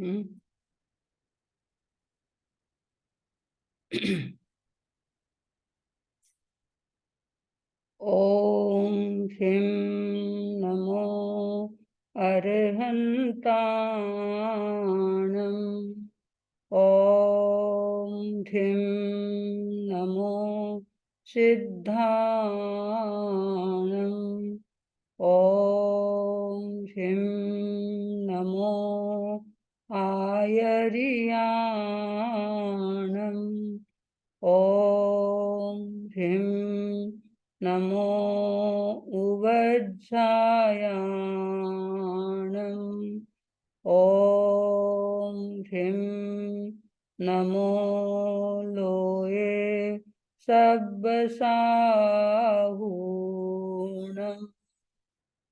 हम्म। ओम ह्रीं नमो अरहन्ताणम्। ओम ह्रीं नमो सिद्धाणम्। ओम ह्रीं नमो आयर्याणम्। ओम ह्रीं नमो उवज्झायाणम्। ओम ह्रीं नमो लोये सब्बसाहूणम्।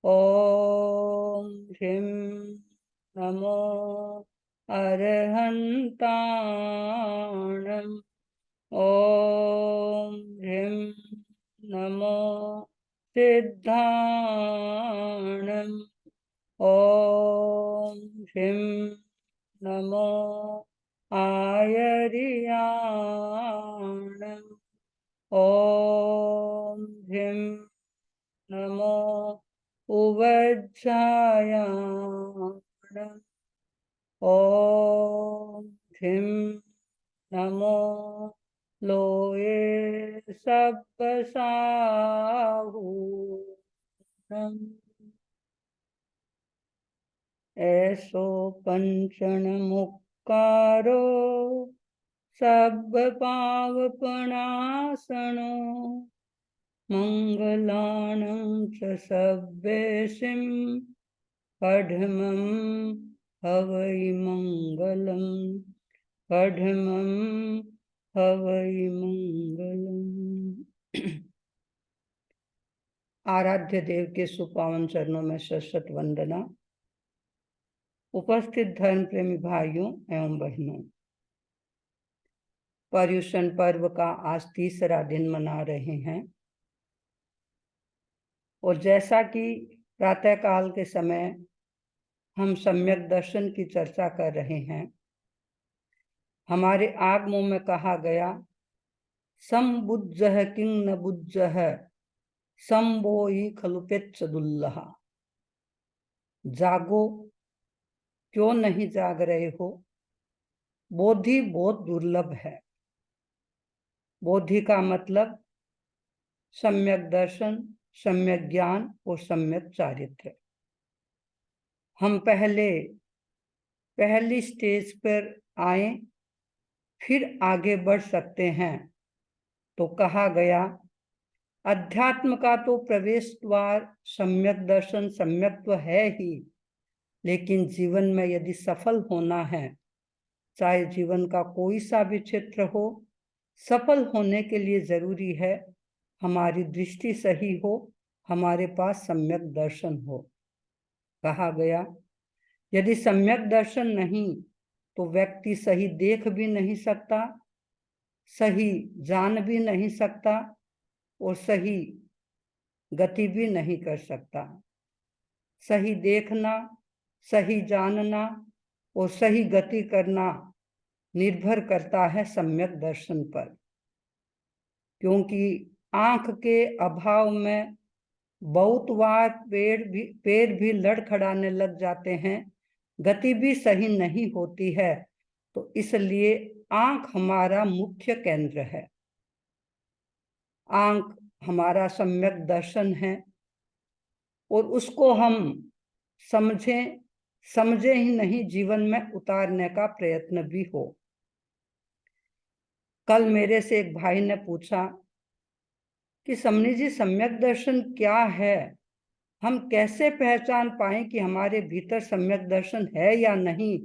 ओम ह्रीं नमो अरहन्ताणम्। ओम ह्रीं नमो सिद्धाणम्। ओम ह्रीं नमो आयर्याणम्। ओम ह्रीं नमो उवज्झायाणम्। ओम ह्रीं नमो लोये सब्बसाहूणम्। ऐसो पंचन मुक्कारो सब्बपावपनाशनो। मंगलानं च सब्बेसिं पढमं हवै मंगलम्। पढमं हवै मंगलम्। आराध्य देव के सुपावन चरणों में शत वंदना। उपस्थित धर्म प्रेमी भाइयों एवं बहनों, पर्युषण पर्व का आज तीसरा दिन मना रहे हैं और जैसा कि प्रातः काल के समय हम सम्यक दर्शन की चर्चा कर रहे हैं, हमारे आगमों में कहा गया संबुद्धः किं न बुद्धः संबोहि खलुपेत्सदुल्लः। जागो, क्यों नहीं जाग रहे हो? बोधि बहुत दुर्लभ है। बोधि का मतलब सम्यक दर्शन, सम्यक ज्ञान और सम्यक चारित्र्य। हम पहली स्टेज पर आए फिर आगे बढ़ सकते हैं। तो कहा गया अध्यात्म का तो प्रवेश द्वार सम्यक दर्शन सम्यक्त्व है ही, लेकिन जीवन में यदि सफल होना है, चाहे जीवन का कोई सा भी क्षेत्र हो, सफल होने के लिए जरूरी है हमारी दृष्टि सही हो, हमारे पास सम्यक दर्शन हो। कहा गया यदि सम्यक दर्शन नहीं तो व्यक्ति सही देख भी नहीं सकता, सही जान भी नहीं सकता और सही गति भी नहीं कर सकता। सही देखना, सही जानना और सही गति करना निर्भर करता है सम्यक दर्शन पर, क्योंकि आंख के अभाव में बहुत बार पैर भी लड़खड़ाने लग जाते हैं, गति भी सही नहीं होती है। तो इसलिए आंख हमारा मुख्य केंद्र है। आंख हमारा सम्यक दर्शन है और उसको हम समझे ही नहीं, जीवन में उतारने का प्रयत्न भी हो। कल मेरे से एक भाई ने पूछा कि समनी जी, सम्यक दर्शन क्या है? हम कैसे पहचान पाएं कि हमारे भीतर सम्यक दर्शन है या नहीं,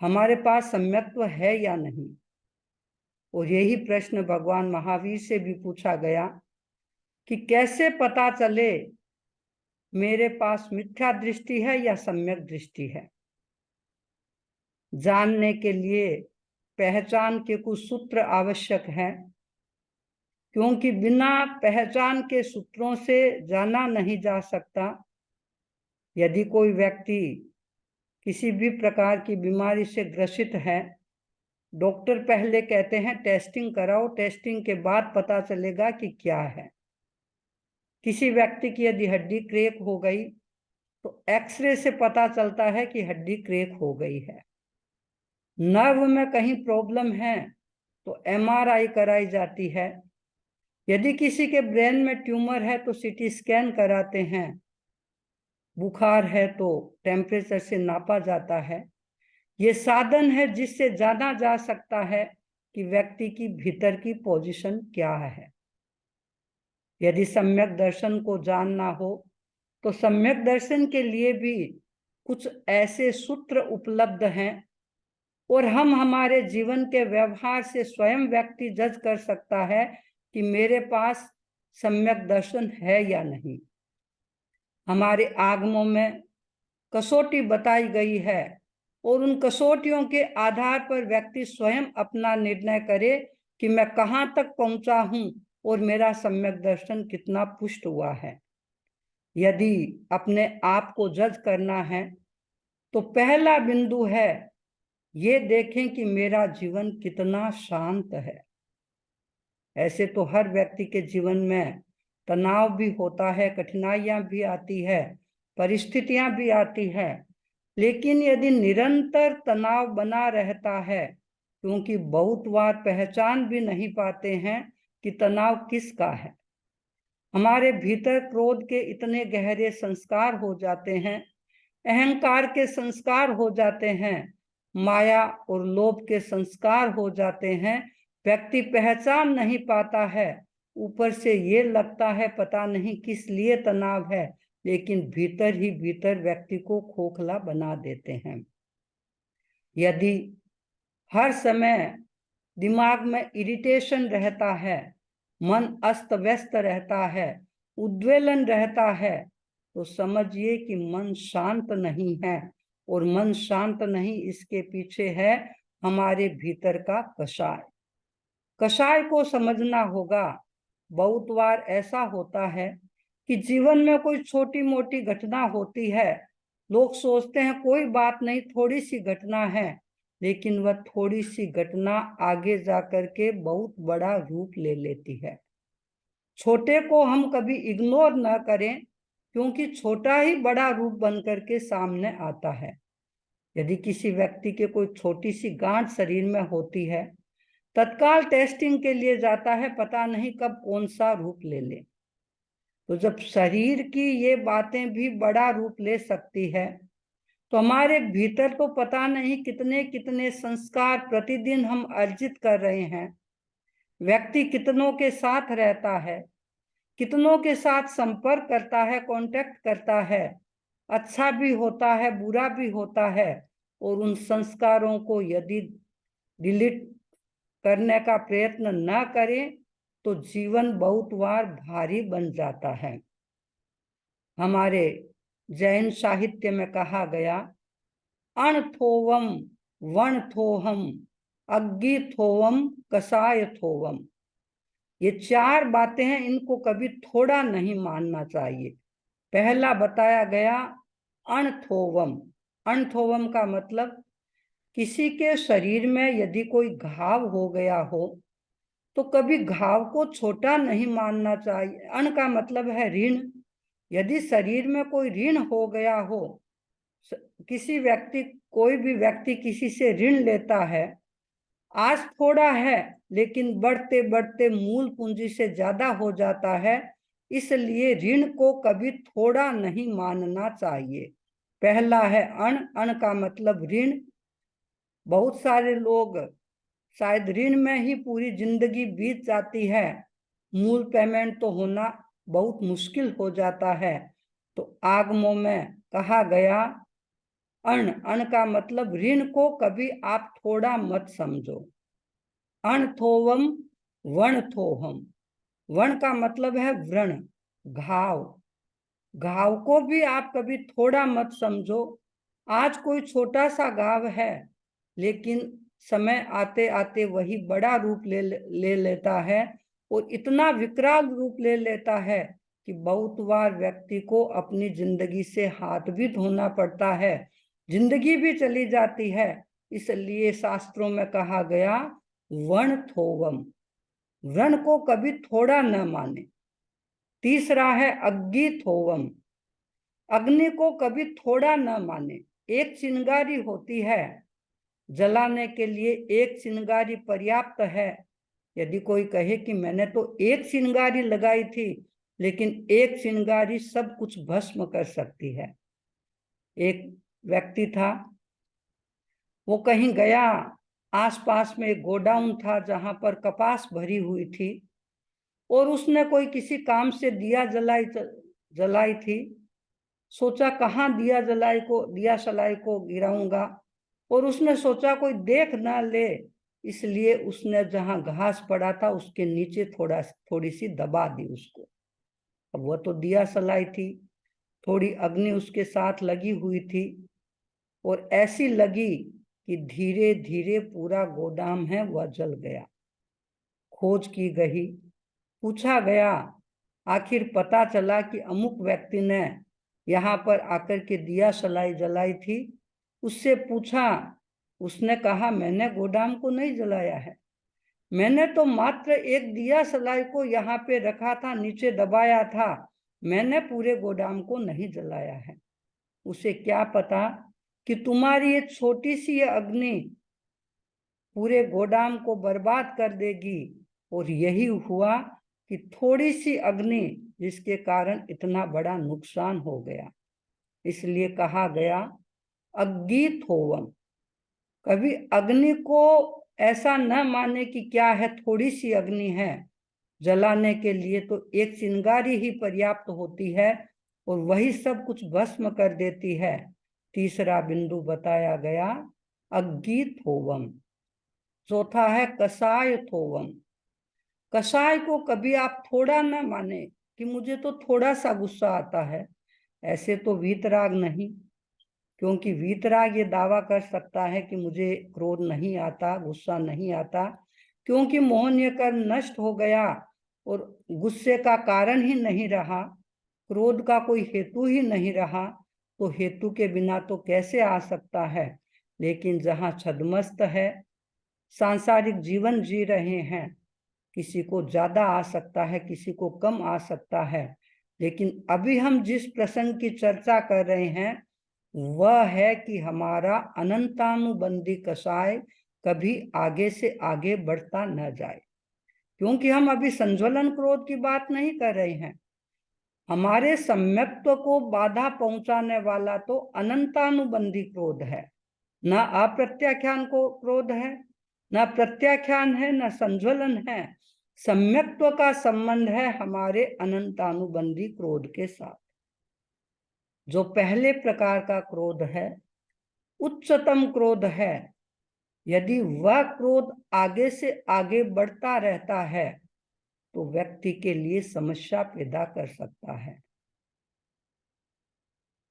हमारे पास सम्यक्त्व है या नहीं? और यही प्रश्न भगवान महावीर से भी पूछा गया कि कैसे पता चले मेरे पास मिथ्या दृष्टि है या सम्यक दृष्टि है। जानने के लिए पहचान के कुछ सूत्र आवश्यक हैं, क्योंकि बिना पहचान के सूत्रों से जाना नहीं जा सकता। यदि कोई व्यक्ति किसी भी प्रकार की बीमारी से ग्रसित है, डॉक्टर पहले कहते हैं टेस्टिंग कराओ, टेस्टिंग के बाद पता चलेगा कि क्या है। किसी व्यक्ति की यदि हड्डी क्रैक हो गई तो एक्सरे से पता चलता है कि हड्डी क्रैक हो गई है। नर्व में कहीं प्रॉब्लम है तो एमआरआई कराई जाती है। यदि किसी के ब्रेन में ट्यूमर है तो सीटी स्कैन कराते हैं। बुखार है तो टेम्परेचर से नापा जाता है। ये साधन है जिससे जाना जा सकता है कि व्यक्ति की भीतर की पोजीशन क्या है। यदि सम्यक दर्शन को जानना हो तो सम्यक दर्शन के लिए भी कुछ ऐसे सूत्र उपलब्ध हैं और हम हमारे जीवन के व्यवहार से स्वयं व्यक्ति जज कर सकता है कि मेरे पास सम्यक दर्शन है या नहीं। हमारे आगमों में कसौटी बताई गई है और उन कसौटियों के आधार पर व्यक्ति स्वयं अपना निर्णय करे कि मैं कहाँ तक पहुंचा हूं और मेरा सम्यक दर्शन कितना पुष्ट हुआ है। यदि अपने आप को जज करना है तो पहला बिंदु है ये देखें कि मेरा जीवन कितना शांत है। ऐसे तो हर व्यक्ति के जीवन में तनाव भी होता है, कठिनाइयां भी आती है, परिस्थितियां भी आती है, लेकिन यदि निरंतर तनाव बना रहता है, क्योंकि बहुत बार पहचान भी नहीं पाते हैं कि तनाव किसका है। हमारे भीतर क्रोध के इतने गहरे संस्कार हो जाते हैं, अहंकार के संस्कार हो जाते हैं, माया और लोभ के संस्कार हो जाते हैं, व्यक्ति पहचान नहीं पाता है। ऊपर से ये लगता है पता नहीं किस लिए तनाव है, लेकिन भीतर ही भीतर व्यक्ति को खोखला बना देते हैं। यदि हर समय दिमाग में इरिटेशन रहता है, मन अस्त व्यस्त रहता है, उद्वेलन रहता है, तो समझिए कि मन शांत नहीं है। और मन शांत नहीं, इसके पीछे है हमारे भीतर का कषाय। कषाय को समझना होगा। बहुत बार ऐसा होता है कि जीवन में कोई छोटी मोटी घटना होती है, लोग सोचते हैं कोई बात नहीं, थोड़ी सी घटना है, लेकिन वह थोड़ी सी घटना आगे जाकर के बहुत बड़ा रूप ले लेती है। छोटे को हम कभी इग्नोर न करें, क्योंकि छोटा ही बड़ा रूप बन करके सामने आता है। यदि किसी व्यक्ति के कोई छोटी सी गांठ शरीर में होती है, तत्काल टेस्टिंग के लिए जाता है, पता नहीं कब कौन सा रूप ले ले। तो जब शरीर की ये बातें भी बड़ा रूप ले सकती है, तो हमारे भीतर तो पता नहीं कितने कितने संस्कार प्रतिदिन हम अर्जित कर रहे हैं। व्यक्ति कितनों के साथ रहता है, कितनों के साथ संपर्क करता है, कांटेक्ट करता है, अच्छा भी होता है, बुरा भी होता है, और उन संस्कारों को यदि डिलीट करने का प्रयत्न न करें तो जीवन बहुत बार भारी बन जाता है। हमारे जैन साहित्य में कहा गया, अणथोवम वणथोहम अग्गिथोवम कसाय थोवम। ये चार बातें हैं, इनको कभी थोड़ा नहीं मानना चाहिए। पहला बताया गया अणथोवम। अणथोवम का मतलब किसी के शरीर में यदि कोई घाव हो गया हो तो कभी घाव को छोटा नहीं मानना चाहिए। अण का मतलब है ऋण। यदि शरीर में कोई ऋण हो गया हो, किसी व्यक्ति, कोई भी व्यक्ति किसी से ऋण लेता है, आज थोड़ा है लेकिन बढ़ते बढ़ते मूल पूंजी से ज्यादा हो जाता है, इसलिए ऋण को कभी थोड़ा नहीं मानना चाहिए। पहला है अण। अण का मतलब ऋण। बहुत सारे लोग शायद ऋण में ही पूरी जिंदगी बीत जाती है, मूल पेमेंट तो होना बहुत मुश्किल हो जाता है। तो आगमों में कहा गया अण। अण का मतलब ऋण को कभी आप थोड़ा मत समझो। अणथोवम वणथोहम। वण का मतलब है व्रण, घाव। घाव को भी आप कभी थोड़ा मत समझो। आज कोई छोटा सा घाव है, लेकिन समय आते आते वही बड़ा रूप ले लेता है और इतना विकराल रूप ले लेता है कि बहुत बार व्यक्ति को अपनी जिंदगी से हाथ भी धोना पड़ता है। जिंदगी भी चली जाती है। इसलिए शास्त्रों में कहा गया वर्ण थोवम, व्रण को कभी थोड़ा न माने। तीसरा है अग्नि थोवम, अग्नि को कभी थोड़ा न माने। एक चिंगारी होती है, जलाने के लिए एक चिंगारी पर्याप्त है। यदि कोई कहे कि मैंने तो एक चिंगारी लगाई थी, लेकिन एक चिंगारी सब कुछ भस्म कर सकती है। एक व्यक्ति था, वो कहीं गया, आसपास में एक गोडाउन था जहां पर कपास भरी हुई थी, और उसने कोई किसी काम से दिया जलाई थी। सोचा कहाँ दिया सलाई को गिराऊंगा, और उसने सोचा कोई देख ना ले, इसलिए उसने जहां घास पड़ा था उसके नीचे थोड़ी सी दबा दी उसको। अब वह तो दिया सलाई थी, थोड़ी अग्नि उसके साथ लगी हुई थी, और ऐसी लगी कि धीरे धीरे पूरा गोदाम है वह जल गया। खोज की गई, पूछा गया, आखिर पता चला कि अमुक व्यक्ति ने यहाँ पर आकर के दिया सलाई जलाई थी। उससे पूछा, उसने कहा मैंने गोदाम को नहीं जलाया है, मैंने तो मात्र एक दिया सलाई को यहाँ पे रखा था, नीचे दबाया था, मैंने पूरे गोदाम को नहीं जलाया है। उसे क्या पता कि तुम्हारी ये छोटी सी अग्नि पूरे गोदाम को बर्बाद कर देगी। और यही हुआ कि थोड़ी सी अग्नि जिसके कारण इतना बड़ा नुकसान हो गया। इसलिए कहा गया अग्नि थोवम, कभी अग्नि को ऐसा न माने कि क्या है, थोड़ी सी अग्नि है, जलाने के लिए तो एक चिंगारी ही पर्याप्त होती है, और वही सब कुछ भस्म कर देती है। तीसरा बिंदु बताया गया अग्नि थोवम। चौथा है कसाय थोवम, कसाय को कभी आप थोड़ा न माने कि मुझे तो थोड़ा सा गुस्सा आता है। ऐसे तो वीतराग नहीं, क्योंकि वीतराग ये दावा कर सकता है कि मुझे क्रोध नहीं आता, गुस्सा नहीं आता, क्योंकि मोहन कर्म नष्ट हो गया और गुस्से का कारण ही नहीं रहा, क्रोध का कोई हेतु ही नहीं रहा, तो हेतु के बिना तो कैसे आ सकता है। लेकिन जहाँ छद्मस्त है, सांसारिक जीवन जी रहे हैं, किसी को ज्यादा आ सकता है, किसी को कम आ सकता है। लेकिन अभी हम जिस प्रसंग की चर्चा कर रहे हैं वह है कि हमारा अनंतानुबंधी कसाय कभी आगे से आगे बढ़ता न जाए, क्योंकि हम अभी संज्वलन क्रोध की बात नहीं कर रहे हैं। हमारे सम्यक्त्व को बाधा पहुंचाने वाला तो अनंतानुबंधी क्रोध है, न अप्रत्याख्यान को क्रोध है, न प्रत्याख्यान है, न संज्वलन है। सम्यक्त्व का संबंध है हमारे अनंतानुबंधी क्रोध के साथ। जो पहले प्रकार का क्रोध है उच्चतम क्रोध है, यदि वह क्रोध आगे से आगे बढ़ता रहता है तो व्यक्ति के लिए समस्या पैदा कर सकता है।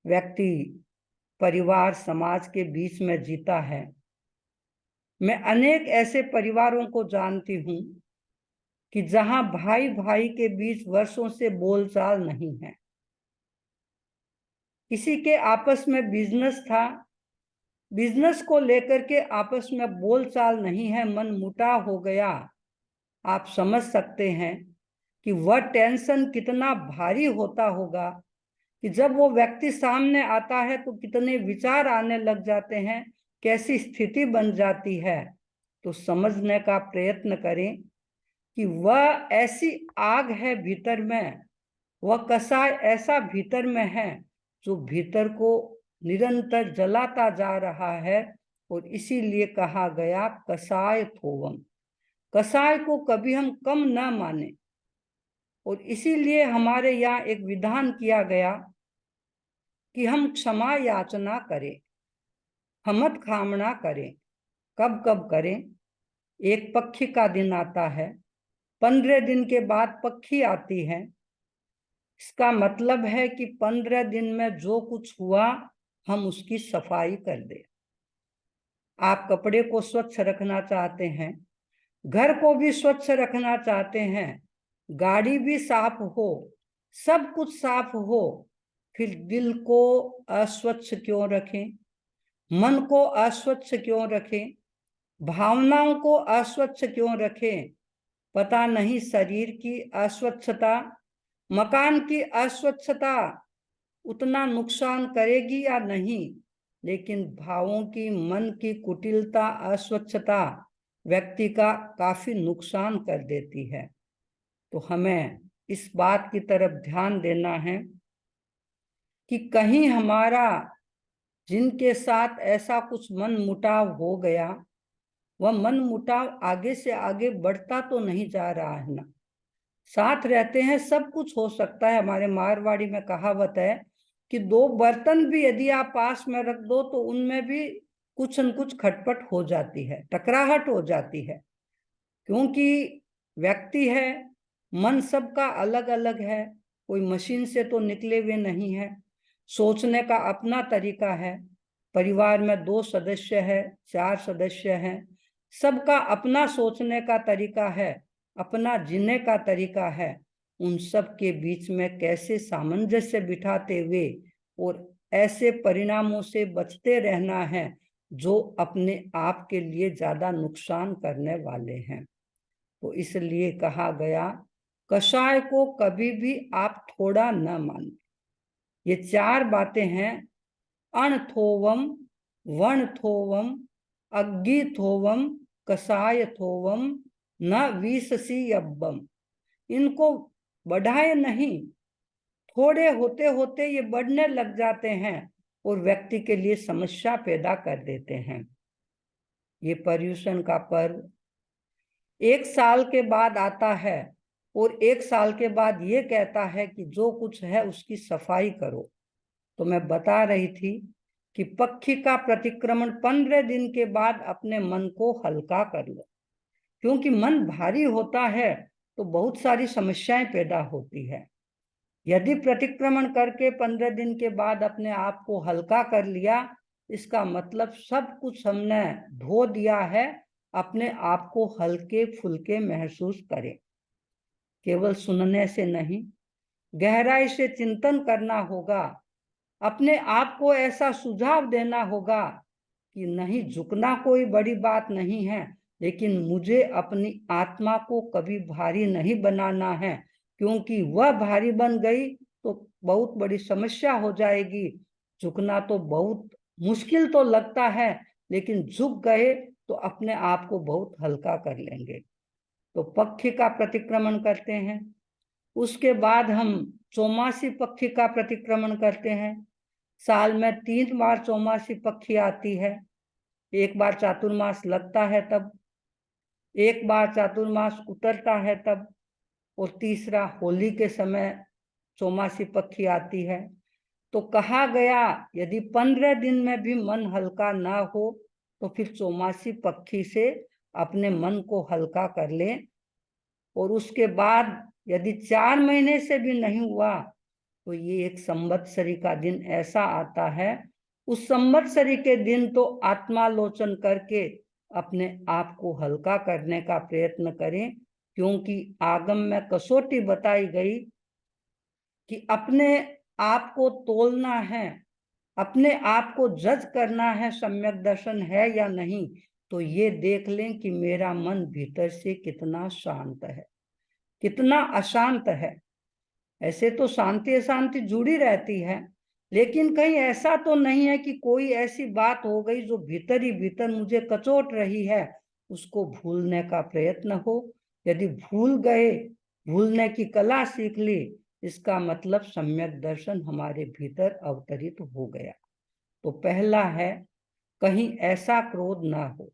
व्यक्ति परिवार समाज के बीच में जीता है। मैं अनेक ऐसे परिवारों को जानती हूं कि जहां भाई भाई के बीच वर्षों से बोलचाल नहीं है। किसी के आपस में बिजनेस था, बिजनेस को लेकर के आपस में बोलचाल नहीं है, मन मुटाव हो गया। आप समझ सकते हैं कि वह टेंशन कितना भारी होता होगा कि जब वो व्यक्ति सामने आता है तो कितने विचार आने लग जाते हैं, कैसी स्थिति बन जाती है। तो समझने का प्रयत्न करें कि वह ऐसी आग है भीतर में, वह कसाय ऐसा भीतर में है जो भीतर को निरंतर जलाता जा रहा है। और इसीलिए कहा गया कसाय थोवम, कसाय को कभी हम कम न माने। और इसीलिए हमारे यहाँ एक विधान किया गया कि हम क्षमा याचना करें, हमत खामना करें। कब कब करें? एक पक्षी का दिन आता है, 15 दिन के बाद पक्षी आती है। इसका मतलब है कि 15 दिन में जो कुछ हुआ हम उसकी सफाई कर दें। आप कपड़े को स्वच्छ रखना चाहते हैं, घर को भी स्वच्छ रखना चाहते हैं, गाड़ी भी साफ हो, सब कुछ साफ हो, फिर दिल को अस्वच्छ क्यों रखें? मन को अस्वच्छ क्यों रखें, भावनाओं को अस्वच्छ क्यों रखें। पता नहीं शरीर की अस्वच्छता, मकान की अस्वच्छता उतना नुकसान करेगी या नहीं, लेकिन भावों की, मन की कुटिलता, अस्वच्छता व्यक्ति का काफी नुकसान कर देती है। तो हमें इस बात की तरफ ध्यान देना है कि कहीं हमारा जिनके साथ ऐसा कुछ मन मुटाव हो गया, वह मन मुटाव आगे से आगे बढ़ता तो नहीं जा रहा है ना। साथ रहते हैं, सब कुछ हो सकता है। हमारे मारवाड़ी में कहावत है कि दो बर्तन भी यदि आप पास में रख दो तो उनमें भी कुछ न कुछ खटपट हो जाती है, टकराहट हो जाती है, क्योंकि व्यक्ति है, मन सबका अलग अलग है, कोई मशीन से तो निकले हुए नहीं है। सोचने का अपना तरीका है। परिवार में 2 सदस्य है, 4 सदस्य हैं, सबका अपना सोचने का तरीका है, अपना जीने का तरीका है। उन सब के बीच में कैसे सामंजस्य बिठाते हुए और ऐसे परिणामों से बचते रहना है जो अपने आप के लिए ज्यादा नुकसान करने वाले हैं। तो इसलिए कहा गया, कषाय को कभी भी आप थोड़ा न माने। ये 4 बातें हैं, अणथोवम, वणथोवम, अग्गिथोवम, कषाय थोवम, न वीससी यब्बम। इनको बढ़ाए नहीं, थोड़े होते होते ये बढ़ने लग जाते हैं और व्यक्ति के लिए समस्या पैदा कर देते हैं। ये पर्युषण का पर्व 1 साल के बाद आता है और 1 साल के बाद ये कहता है कि जो कुछ है उसकी सफाई करो। तो मैं बता रही थी कि पक्षी का प्रतिक्रमण 15 दिन के बाद अपने मन को हल्का कर लो, क्योंकि मन भारी होता है तो बहुत सारी समस्याएं पैदा होती है। यदि प्रतिक्रमण करके 15 दिन के बाद अपने आप को हल्का कर लिया, इसका मतलब सब कुछ हमने धो दिया है, अपने आप को हल्के फुल्के महसूस करें। केवल सुनने से नहीं, गहराई से चिंतन करना होगा। अपने आप को ऐसा सुझाव देना होगा कि नहीं, झुकना कोई बड़ी बात नहीं है, लेकिन मुझे अपनी आत्मा को कभी भारी नहीं बनाना है, क्योंकि वह भारी बन गई तो बहुत बड़ी समस्या हो जाएगी। झुकना तो बहुत मुश्किल तो लगता है, लेकिन झुक गए तो अपने आप को बहुत हल्का कर लेंगे। तो पक्षी का प्रतिक्रमण करते हैं, उसके बाद हम चौमासी पक्षी का प्रतिक्रमण करते हैं। साल में 3 बार चौमासी पक्षी आती है। एक बार चातुर्मास लगता है तब, एक बार चातुर्मास उतरता है तब, और तीसरा होली के समय चौमासी पक्षी आती है। तो कहा गया, यदि 15 दिन में भी मन हल्का ना हो तो फिर चौमासी पक्षी से अपने मन को हल्का कर लें। और उसके बाद यदि 4 महीने से भी नहीं हुआ तो ये एक संवत्सरी का दिन ऐसा आता है, उस संवत्सरी के दिन तो आत्मालोचन करके अपने आप को हल्का करने का प्रयत्न करें, क्योंकि आगम में कसौटी बताई गई कि अपने आप को तोलना है, अपने आप को जज करना है, सम्यक दर्शन है या नहीं, तो ये देख लें कि मेरा मन भीतर से कितना शांत है, कितना अशांत है। ऐसे तो शांति अशांति जुड़ी रहती है, लेकिन कहीं ऐसा तो नहीं है कि कोई ऐसी बात हो गई जो भीतर ही भीतर मुझे कचोट रही है, उसको भूलने का प्रयत्न हो। यदि भूल गए, भूलने की कला सीख ली, इसका मतलब सम्यक दर्शन हमारे भीतर अवतरित हो गया। तो पहला है, कहीं ऐसा क्रोध ना हो।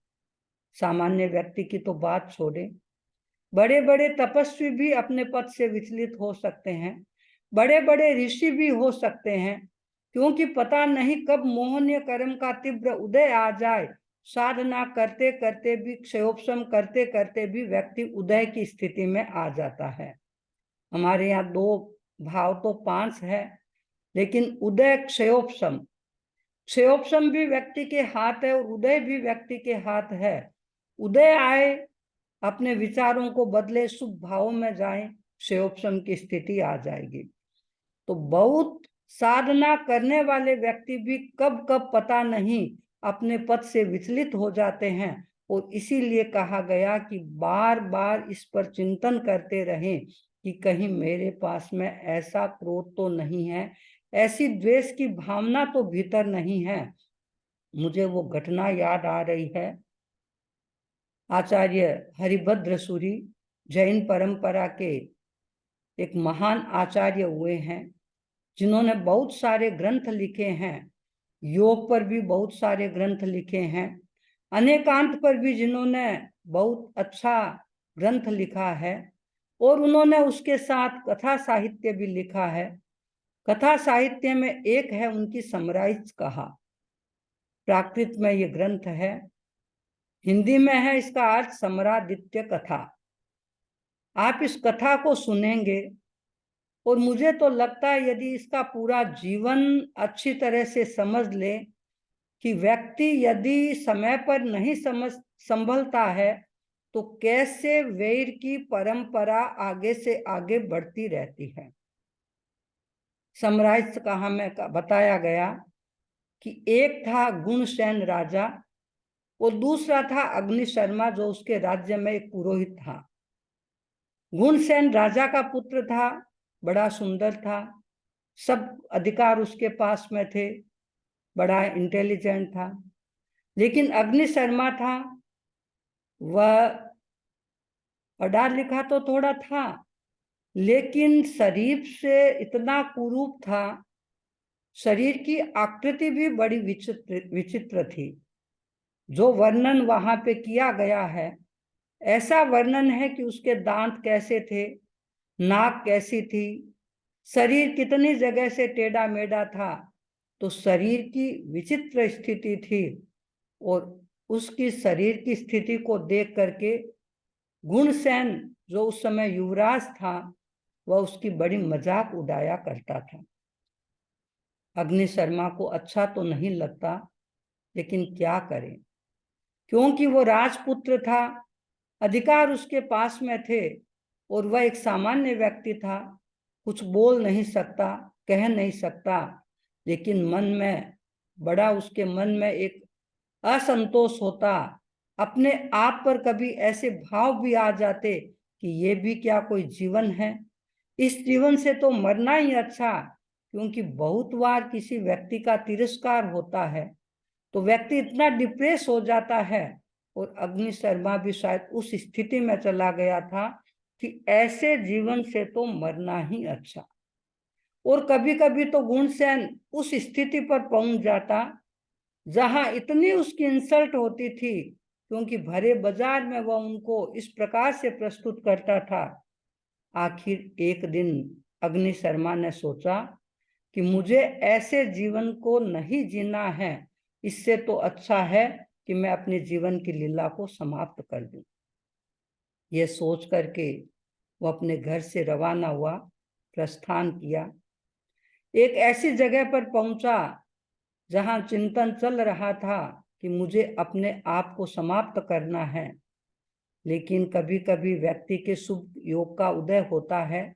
सामान्य व्यक्ति की तो बात छोड़े, बड़े बड़े तपस्वी भी अपने पद से विचलित हो सकते हैं, बड़े बड़े ऋषि भी हो सकते हैं, क्योंकि पता नहीं कब मोहनीय कर्म का तीव्र उदय आ जाए। साधना करते करते भी, क्षयोपशम करते करते भी व्यक्ति उदय की स्थिति में आ जाता है। हमारे यहाँ 2 भाव तो 5 है, लेकिन उदय क्षयोपशम, क्षयोपशम भी व्यक्ति के हाथ है और उदय भी व्यक्ति के हाथ है। उदय आए, अपने विचारों को बदले, शुभ भावों में जाए, क्षयोपशम की स्थिति आ जाएगी। तो बहुत साधना करने वाले व्यक्ति भी कब कब पता नहीं अपने पद से विचलित हो जाते हैं। और इसीलिए कहा गया कि बार बार इस पर चिंतन करते रहें कि कहीं मेरे पास में ऐसा क्रोध तो नहीं है, ऐसी द्वेष की भावना तो भीतर नहीं है। मुझे वो घटना याद आ रही है। आचार्य हरिभद्र सूरी जैन परंपरा के एक महान आचार्य हुए हैं, जिन्होंने बहुत सारे ग्रंथ लिखे हैं। योग पर भी बहुत सारे ग्रंथ लिखे हैं। अनेकांत पर भी जिन्होंने बहुत अच्छा ग्रंथ लिखा है। और उन्होंने उसके साथ कथा साहित्य भी लिखा है। कथा साहित्य में एक है उनकी समराइज कहा। प्राकृत में ये ग्रंथ है, हिंदी में है इसका अर्थ समरादित्य कथा। आप इस कथा को सुनेंगे और मुझे तो लगता है यदि इसका पूरा जीवन अच्छी तरह से समझ ले कि व्यक्ति यदि समय पर नहीं संभलता है तो कैसे वैर की परंपरा आगे से आगे बढ़ती रहती है। समराइज कहा में बताया गया कि एक था गुणसेन राजा और दूसरा था अग्नि शर्मा, जो उसके राज्य में एक पुरोहित था। गुणसेन राजा का पुत्र था, बड़ा सुंदर था, सब अधिकार उसके पास में थे, बड़ा इंटेलिजेंट था। लेकिन अग्नि शर्मा था, वह पढ़ा लिखा तो थोड़ा था, लेकिन शरीर से इतना कुरूप था, शरीर की आकृति भी बड़ी विचित्र थी। जो वर्णन वहां पे किया गया है, ऐसा वर्णन है कि उसके दांत कैसे थे, नाक कैसी थी, शरीर कितनी जगह से टेढ़ा मेढ़ा था। तो शरीर की विचित्र स्थिति थी और उसकी शरीर की स्थिति को देख करके गुणसेन, जो उस समय युवराज था, वह उसकी बड़ी मजाक उड़ाया करता था। अग्नि शर्मा को अच्छा तो नहीं लगता, लेकिन क्या करें, क्योंकि वो राजपुत्र था, अधिकार उसके पास में थे और वह एक सामान्य व्यक्ति था, कुछ बोल नहीं सकता, कह नहीं सकता। लेकिन मन में बड़ा उसके मन में एक असंतोष होता। अपने आप पर कभी ऐसे भाव भी आ जाते कि ये भी क्या कोई जीवन है, इस जीवन से तो मरना ही अच्छा। क्योंकि बहुत बार किसी व्यक्ति का तिरस्कार होता है तो व्यक्ति इतना डिप्रेस हो जाता है। और अग्नि शर्मा भी शायद उस स्थिति में चला गया था कि ऐसे जीवन से तो मरना ही अच्छा। और कभी कभी तो गुणसेन उस स्थिति पर पहुंच जाता जहां इतनी उसकी इंसल्ट होती थी, क्योंकि भरे बाजार में वह उनको इस प्रकार से प्रस्तुत करता था। आखिर एक दिन अग्नि शर्मा ने सोचा कि मुझे ऐसे जीवन को नहीं जीना है, इससे तो अच्छा है कि मैं अपने जीवन की लीला को समाप्त कर दूं। यह सोच करके वो अपने घर से रवाना हुआ, प्रस्थान किया। एक ऐसी जगह पर पहुंचा जहां चिंतन चल रहा था कि मुझे अपने आप को समाप्त करना है। लेकिन कभी कभी व्यक्ति के शुभ योग का उदय होता है।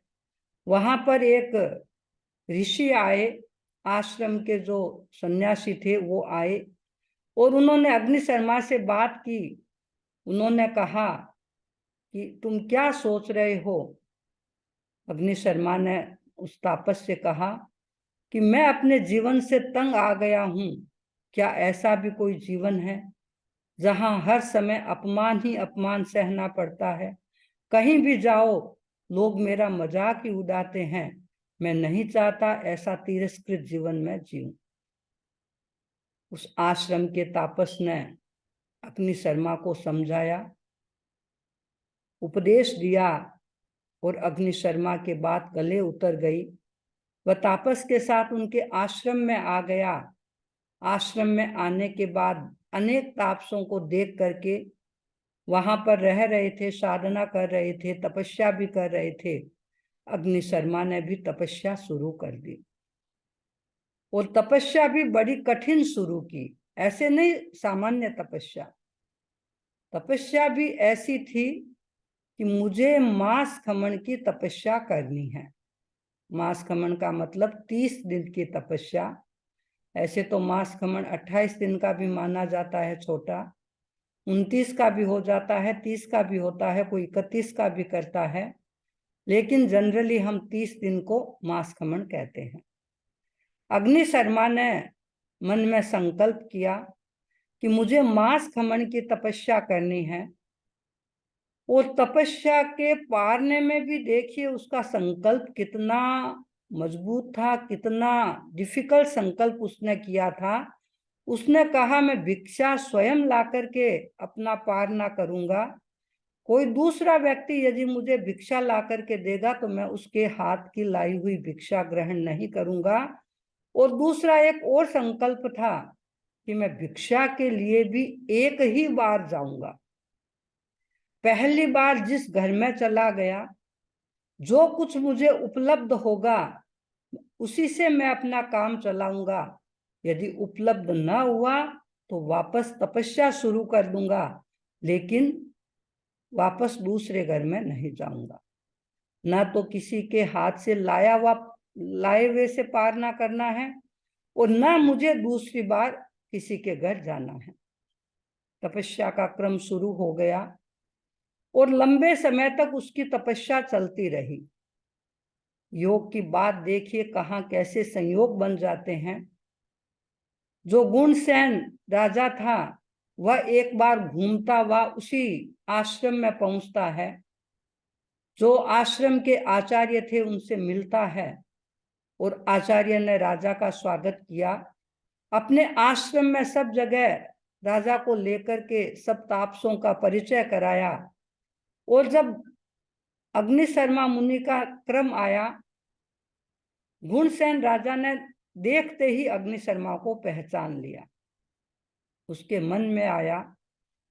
वहां पर एक ऋषि आए, आश्रम के जो सन्यासी थे वो आए और उन्होंने अग्नि शर्मा से बात की। उन्होंने कहा कि तुम क्या सोच रहे हो। अग्नि शर्मा ने उस तापस से कहा कि मैं अपने जीवन से तंग आ गया हूं। क्या ऐसा भी कोई जीवन है जहां हर समय अपमान ही अपमान सहना पड़ता है। कहीं भी जाओ लोग मेरा मजाक ही उड़ाते हैं। मैं नहीं चाहता ऐसा तिरस्कृत जीवन में जीऊं। उस आश्रम के तापस ने अग्नि शर्मा को समझाया, उपदेश दिया और अग्नि शर्मा के बात गले उतर गई। वह तापस के साथ उनके आश्रम में आ गया। आश्रम में आने के बाद अनेक तापसों को देख करके वहां पर रह रहे थे, साधना कर रहे थे, तपस्या भी कर रहे थे। अग्नि शर्मा ने भी तपस्या शुरू कर दी और तपस्या भी बड़ी कठिन शुरू की। ऐसे नहीं सामान्य तपस्या, तपस्या भी ऐसी थी कि मुझे मांस खमन की तपस्या करनी है। मांस खमन का मतलब 30 दिन की तपस्या। ऐसे तो मास खमन 28 दिन का भी माना जाता है छोटा, 29 का भी हो जाता है, 30 का भी होता है, कोई 31 का भी करता है, लेकिन जनरली हम 30 दिन को मास खमन कहते हैं। अग्नि शर्मा ने मन में संकल्प किया कि मुझे मास खमन की तपस्या करनी है, और तपस्या के पारने में भी देखिए उसका संकल्प कितना मजबूत था, कितना डिफिकल्ट संकल्प उसने किया था। उसने कहा मैं भिक्षा स्वयं ला करके अपना पारना करूंगा, कोई दूसरा व्यक्ति यदि मुझे भिक्षा ला करके देगा तो मैं उसके हाथ की लाई हुई भिक्षा ग्रहण नहीं करूंगा। और दूसरा एक और संकल्प था कि मैं भिक्षा के लिए भी एक ही बार जाऊंगा। पहली बार जिस घर में चला गया, जो कुछ मुझे उपलब्ध होगा उसी से मैं अपना काम चलाऊंगा, यदि उपलब्ध न हुआ तो वापस तपस्या शुरू कर दूंगा, लेकिन वापस दूसरे घर में नहीं जाऊंगा। ना तो किसी के हाथ से लाए हुए से पार ना करना है, और ना मुझे दूसरी बार किसी के घर जाना है। तपस्या का क्रम शुरू हो गया और लंबे समय तक उसकी तपस्या चलती रही। योग की बात देखिए कहाँ कैसे संयोग बन जाते हैं। जो गुणसेन राजा था वह एक बार घूमता हुआ उसी आश्रम में पहुंचता है, जो आश्रम के आचार्य थे उनसे मिलता है, और आचार्य ने राजा का स्वागत किया। अपने आश्रम में सब जगह राजा को लेकर के सब तापसों का परिचय कराया, और जब अग्नि शर्मा मुनि का क्रम आया, गुणसेन राजा ने देखते ही अग्नि शर्मा को पहचान लिया। उसके मन में आया,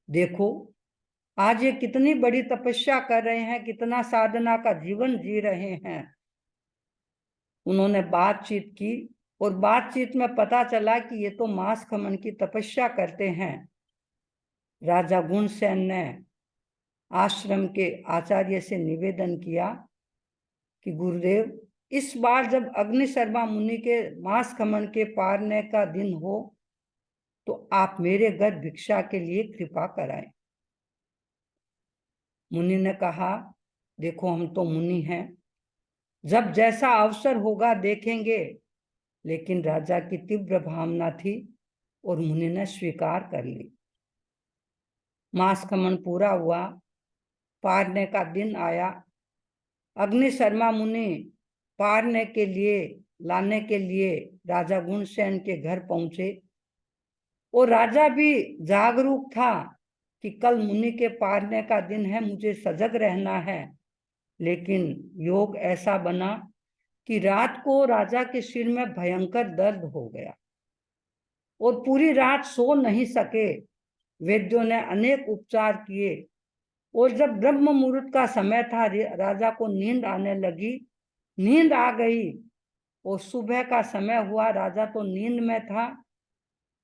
देखो आज ये कितनी बड़ी तपस्या कर रहे हैं, कितना साधना का जीवन जी रहे हैं। उन्होंने बातचीत की और बातचीत में पता चला कि ये तो मास खमन की तपस्या करते हैं। राजा गुणसेन ने आश्रम के आचार्य से निवेदन किया कि गुरुदेव, इस बार जब अग्नि शर्मा मुनि के मास खमन के पारने का दिन हो तो आप मेरे घर भिक्षा के लिए कृपा कराएं। मुनि ने कहा, देखो हम तो मुनि हैं, जब जैसा अवसर होगा देखेंगे। लेकिन राजा की तीव्र भावना थी और मुनि ने स्वीकार कर ली। मास खमन पूरा हुआ, पारने का दिन आया। अग्नि शर्मा मुनि पारने के लिए लाने के लिए राजा गुणसेन के घर पहुंचे, और राजा भी जागरूक था कि कल मुनि के पारने का दिन है, मुझे सजग रहना है। लेकिन योग ऐसा बना कि रात को राजा के सिर में भयंकर दर्द हो गया और पूरी रात सो नहीं सके। वैद्यों ने अनेक उपचार किए, और जब ब्रह्म मुहूर्त का समय था, राजा को नींद आने लगी। नींद आ गई और सुबह का समय हुआ, राजा तो नींद में था।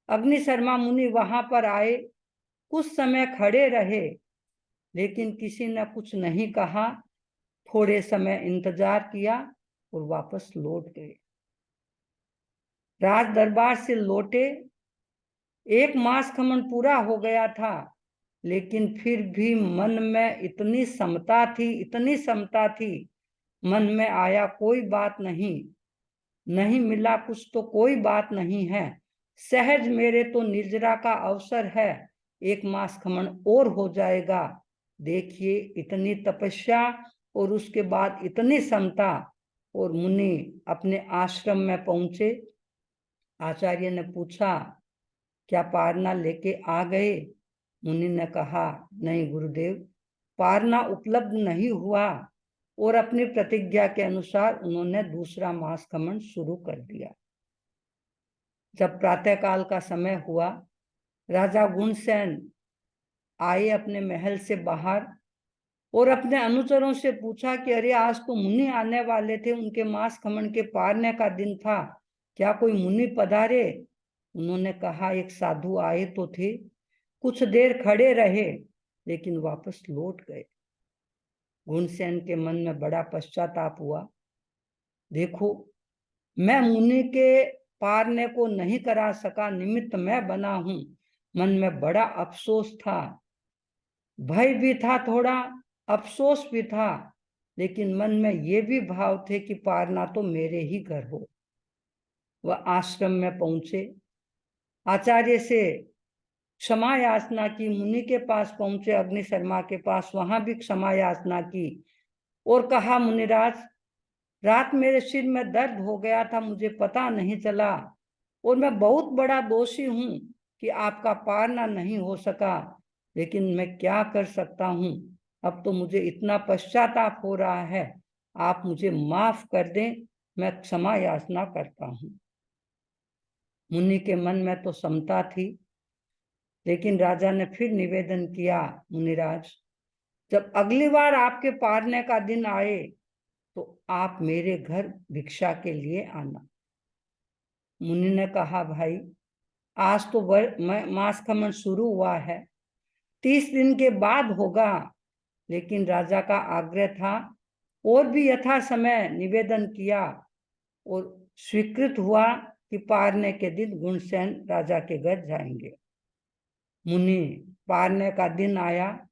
अग्नि शर्मा मुनि वहां पर आए, कुछ समय खड़े रहे, लेकिन किसी ने कुछ नहीं कहा। थोड़े समय इंतजार किया और वापस लौट गए। राज दरबार से लौटे, एक मास खमन पूरा हो गया था, लेकिन फिर भी मन में इतनी समता थी, इतनी समता थी। मन में आया कोई बात नहीं, नहीं मिला कुछ तो कोई बात नहीं है, सहज मेरे तो निर्जरा का अवसर है, एक मास खमन और हो जाएगा। देखिए इतनी तपस्या और उसके बाद इतनी समता, और मुनि अपने आश्रम में पहुंचे। आचार्य ने पूछा, क्या पारना लेके आ गए? मुनि ने कहा, नहीं गुरुदेव, पारना उपलब्ध नहीं हुआ, और अपनी प्रतिज्ञा के अनुसार उन्होंने दूसरा मास खमन शुरू कर दिया। जब प्रातःकाल का समय हुआ, राजा गुणसेन आए अपने महल से बाहर और अपने अनुचरों से पूछा कि अरे आज तो मुनि आने वाले थे, उनके मास खमन के पारने का दिन था, क्या कोई मुनि पधारे? उन्होंने कहा, एक साधु आए तो थे, कुछ देर खड़े रहे, लेकिन वापस लौट गए। गुणसेन के मन में बड़ा पश्चाताप हुआ। देखो मैं मुनि के पारने को नहीं करा सका, निमित्त मैं बना हूं। मन में बड़ा अफसोस था, भय भी था, थोड़ा अफसोस भी था, लेकिन मन में ये भी भाव थे कि पारना तो मेरे ही घर हो। वह आश्रम में पहुंचे, आचार्य से क्षमा याचना की, मुनि के पास पहुंचे, अग्नि शर्मा के पास, वहां भी क्षमा याचना की और कहा, मुनिराज, रात मेरे सिर में दर्द हो गया था, मुझे पता नहीं चला और मैं बहुत बड़ा दोषी हूं कि आपका पारना नहीं हो सका, लेकिन मैं क्या कर सकता हूं। अब तो मुझे इतना पश्चाताप हो रहा है, आप मुझे माफ कर दें, मैं क्षमा याचना करता हूं। मुनि के मन में तो समता थी, लेकिन राजा ने फिर निवेदन किया, मुनिराज, जब अगली बार आपके पारने का दिन आए तो आप मेरे घर भिक्षा के लिए आना। मुनि ने कहा, भाई, आज तो मास खमन शुरू हुआ है, 30 दिन के बाद होगा। लेकिन राजा का आग्रह था और भी यथा समय निवेदन किया और स्वीकृत हुआ कि पारने के दिन गुणसेन राजा के घर जाएंगे। मुनि पारने का दिन आया,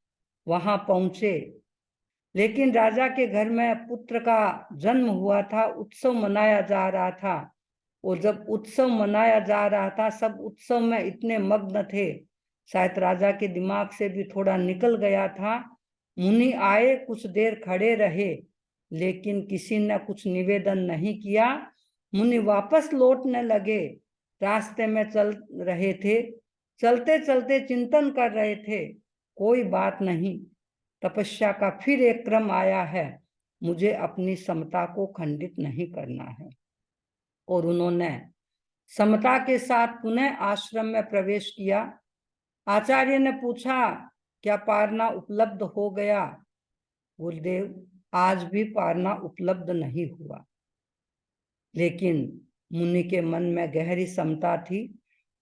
वहां पहुंचे, लेकिन राजा के घर में पुत्र का जन्म हुआ था, उत्सव मनाया जा रहा था। और जब उत्सव मनाया जा रहा था, सब उत्सव में इतने मग्न थे, शायद राजा के दिमाग से भी थोड़ा निकल गया था। मुनि आए, कुछ देर खड़े रहे, लेकिन किसी ने कुछ निवेदन नहीं किया। मुनि वापस लौटने लगे, रास्ते में चल रहे थे, चलते चलते चिंतन कर रहे थे, कोई बात नहीं, तपस्या का फिर एक क्रम आया है, मुझे अपनी समता को खंडित नहीं करना है। और उन्होंने समता के साथ पुनः आश्रम में प्रवेश किया। आचार्य ने पूछा, क्या पारना उपलब्ध हो गया? गुरुदेव, आज भी पारना उपलब्ध नहीं हुआ। लेकिन मुनि के मन में गहरी समता थी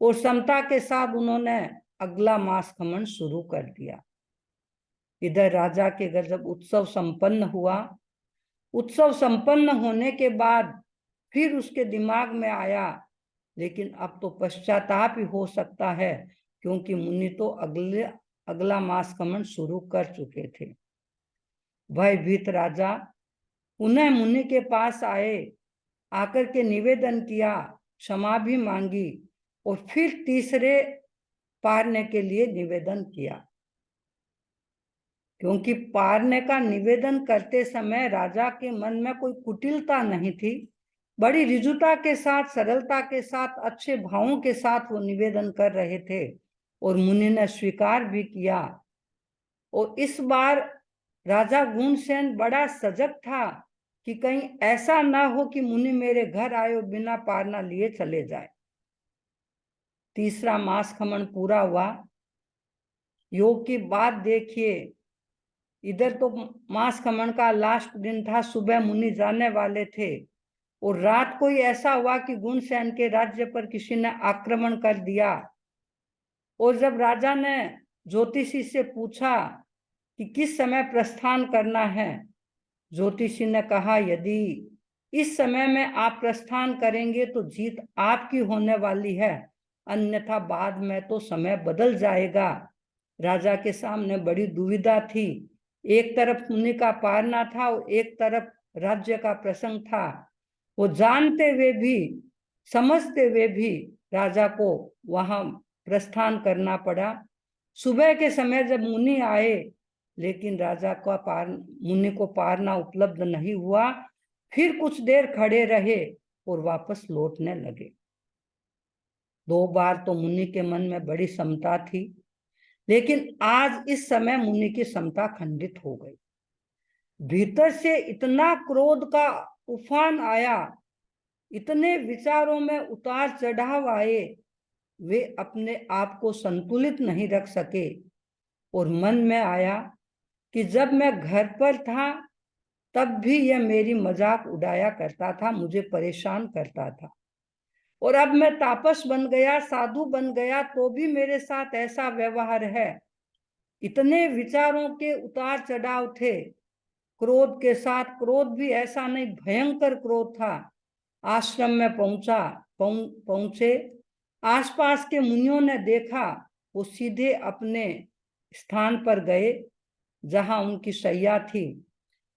और समता के साथ उन्होंने अगला मास खमन शुरू कर दिया। इधर राजा के घर जब उत्सव संपन्न हुआ, उत्सव संपन्न होने के बाद फिर उसके दिमाग में आया, लेकिन अब तो पश्चाताप ही हो सकता है, क्योंकि मुनि तो अगला मास खमन शुरू कर चुके थे। भयभीत राजा पुनः मुनि के पास आए, आकर के निवेदन किया, क्षमा भी मांगी और फिर तीसरे पारने के लिए निवेदन किया। क्योंकि पारने का निवेदन करते समय राजा के मन में कोई कुटिलता नहीं थी, बड़ी ऋजुता के साथ, सरलता के साथ, अच्छे भावों के साथ वो निवेदन कर रहे थे और मुनि ने स्वीकार भी किया। और इस बार राजा गुणसेन बड़ा सजग था कि कहीं ऐसा ना हो कि मुनि मेरे घर आए बिना पारना लिए चले जाए। तीसरा मास खमन पूरा हुआ। योग की बात देखिए, इधर तो मास खमन का लास्ट दिन था, सुबह मुनि जाने वाले थे और रात को ही ऐसा हुआ कि गुणसेन के राज्य पर किसी ने आक्रमण कर दिया। और जब राजा ने ज्योतिषी से पूछा कि किस समय प्रस्थान करना है, ज्योतिषी ने कहा, यदि इस समय में आप प्रस्थान करेंगे तो जीत आपकी होने वाली है, अन्यथा बाद में तो समय बदल जाएगा। राजा के सामने बड़ी दुविधा थी, एक तरफ मुनि का पारना था और एक तरफ राज्य का प्रसंग था। वो जानते हुए भी, समझते हुए भी राजा को वहां प्रस्थान करना पड़ा। सुबह के समय जब मुनि आए, लेकिन राजा का मुनि को पारना उपलब्ध नहीं हुआ। फिर कुछ देर खड़े रहे और वापस लौटने लगे। 2 बार तो मुनि के मन में बड़ी समता थी, लेकिन आज इस समय मुनि की समता खंडित हो गई। भीतर से इतना क्रोध का उफान आया, इतने विचारों में उतार चढ़ाव आए, वे अपने आप को संतुलित नहीं रख सके। और मन में आया कि जब मैं घर पर था तब भी यह मेरी मजाक उड़ाया करता था, मुझे परेशान करता था, और अब मैं तापस बन गया, साधु बन गया, तो भी मेरे साथ ऐसा व्यवहार है। इतने विचारों के उतार चढ़ाव थे। क्रोध के साथ, क्रोध भी ऐसा नहीं, भयंकर क्रोध था। आश्रम में पहुंचा, पहुंचे। आसपास के मुनियों ने देखा, वो सीधे अपने स्थान पर गए जहां उनकी शैया थी।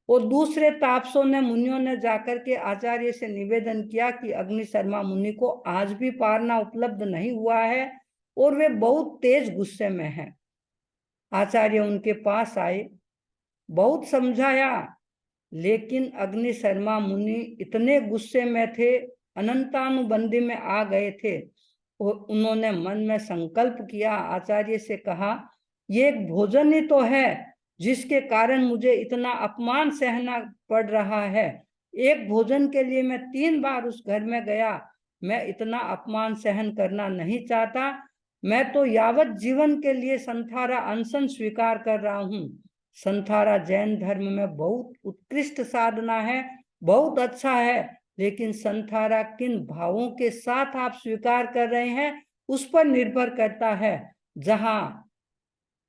और दूसरे तापसों ने, मुनियों ने जाकर के आचार्य से निवेदन किया कि अग्नि शर्मा मुनि को आज भी पारना उपलब्ध नहीं हुआ है और वे बहुत तेज गुस्से में हैं। आचार्य उनके पास आए, बहुत समझाया, लेकिन अग्नि शर्मा मुनि इतने गुस्से में थे, अनंतानुबंधी में आ गए थे। और उन्होंने मन में संकल्प किया, आचार्य से कहा, ये एक भोजन ही तो है जिसके कारण मुझे इतना अपमान सहना पड़ रहा है। एक भोजन के लिए मैं 3 बार उस घर में गया। मैं इतना अपमान सहन करना नहीं चाहता। मैं तो यावत जीवन के लिए संथारा अनशन स्वीकार कर रहा हूँ। संथारा जैन धर्म में बहुत उत्कृष्ट साधना है, बहुत अच्छा है, लेकिन संथारा किन भावों के साथ आप स्वीकार कर रहे हैं उस पर निर्भर करता है। जहां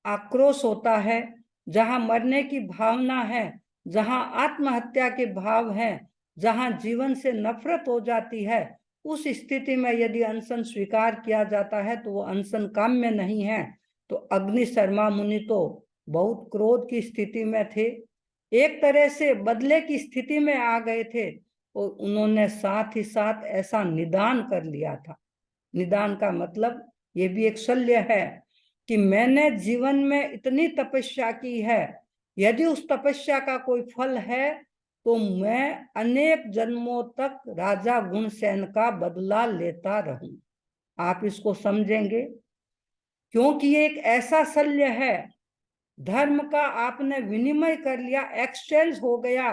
आक्रोश होता है, जहां मरने की भावना है, जहां आत्महत्या के भाव हैं, जहां जीवन से नफरत हो जाती है, उस स्थिति में यदि अनशन स्वीकार किया जाता है तो वो अनशन काम्य नहीं है। तो अग्नि शर्मा मुनि तो बहुत क्रोध की स्थिति में थे, एक तरह से बदले की स्थिति में आ गए थे। और उन्होंने साथ ही साथ ऐसा निदान कर लिया था। निदान का मतलब ये भी एक शल्य है कि मैंने जीवन में इतनी तपस्या की है, यदि उस तपस्या का कोई फल है तो मैं अनेक जन्मों तक राजा गुणसेन का बदला लेता रहूं। आप इसको समझेंगे, क्योंकि ये एक ऐसा शल्य है, धर्म का आपने विनिमय कर लिया, एक्सचेंज हो गया।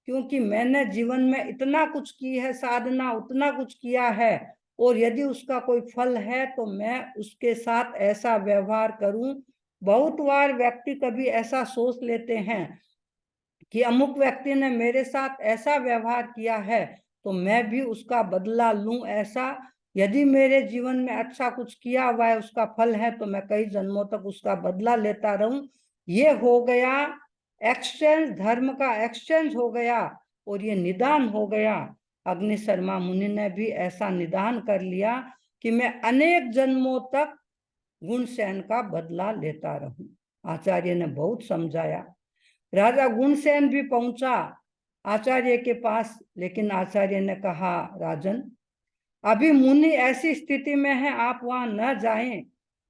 क्योंकि मैंने जीवन में इतना कुछ की है साधना, उतना कुछ किया है, और यदि उसका कोई फल है तो मैं उसके साथ ऐसा व्यवहार करूं। बहुत बार व्यक्ति कभी ऐसा सोच लेते हैं कि अमुक व्यक्ति ने मेरे साथ ऐसा व्यवहार किया है तो मैं भी उसका बदला लूं। ऐसा यदि मेरे जीवन में अच्छा कुछ किया हुआ है, उसका फल है, तो मैं कई जन्मों तक उसका बदला लेता रहूं। ये हो गया एक्सचेंज, धर्म का एक्सचेंज हो गया और ये निदान हो गया। अग्नि शर्मा मुनि ने भी ऐसा निदान कर लिया कि मैं अनेक जन्मों तक गुणसेन का बदला लेता रहूं। आचार्य ने बहुत समझाया। राजा गुणसेन भी पहुंचा आचार्य के पास, लेकिन आचार्य ने कहा, राजन, अभी मुनि ऐसी स्थिति में है, आप वहां न जाएं।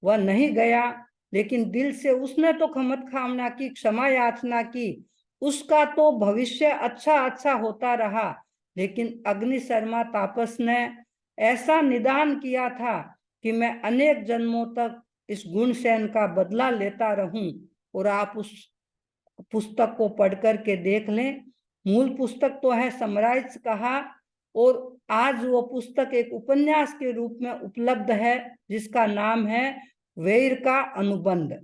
वह नहीं गया, लेकिन दिल से उसने तो क्षमा की, क्षमा याचना की। उसका तो भविष्य अच्छा अच्छा होता रहा। लेकिन अग्नि शर्मा तापस ने ऐसा निदान किया था कि मैं अनेक जन्मों तक इस गुणसेन का बदला लेता रहूं। और आप उस पुस्तक को पढ़ करके देख लें। मूल पुस्तक तो है समराइज कहा, और आज वो पुस्तक एक उपन्यास के रूप में उपलब्ध है जिसका नाम है वैर का अनुबंध।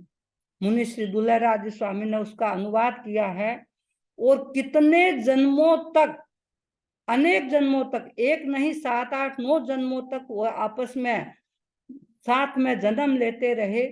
मुनि श्री दुल्लराज स्वामी ने उसका अनुवाद किया है। और कितने जन्मों तक, अनेक जन्मों तक, एक नहीं 7 8 9 जन्मों तक वो आपस में साथ में जन्म लेते रहे।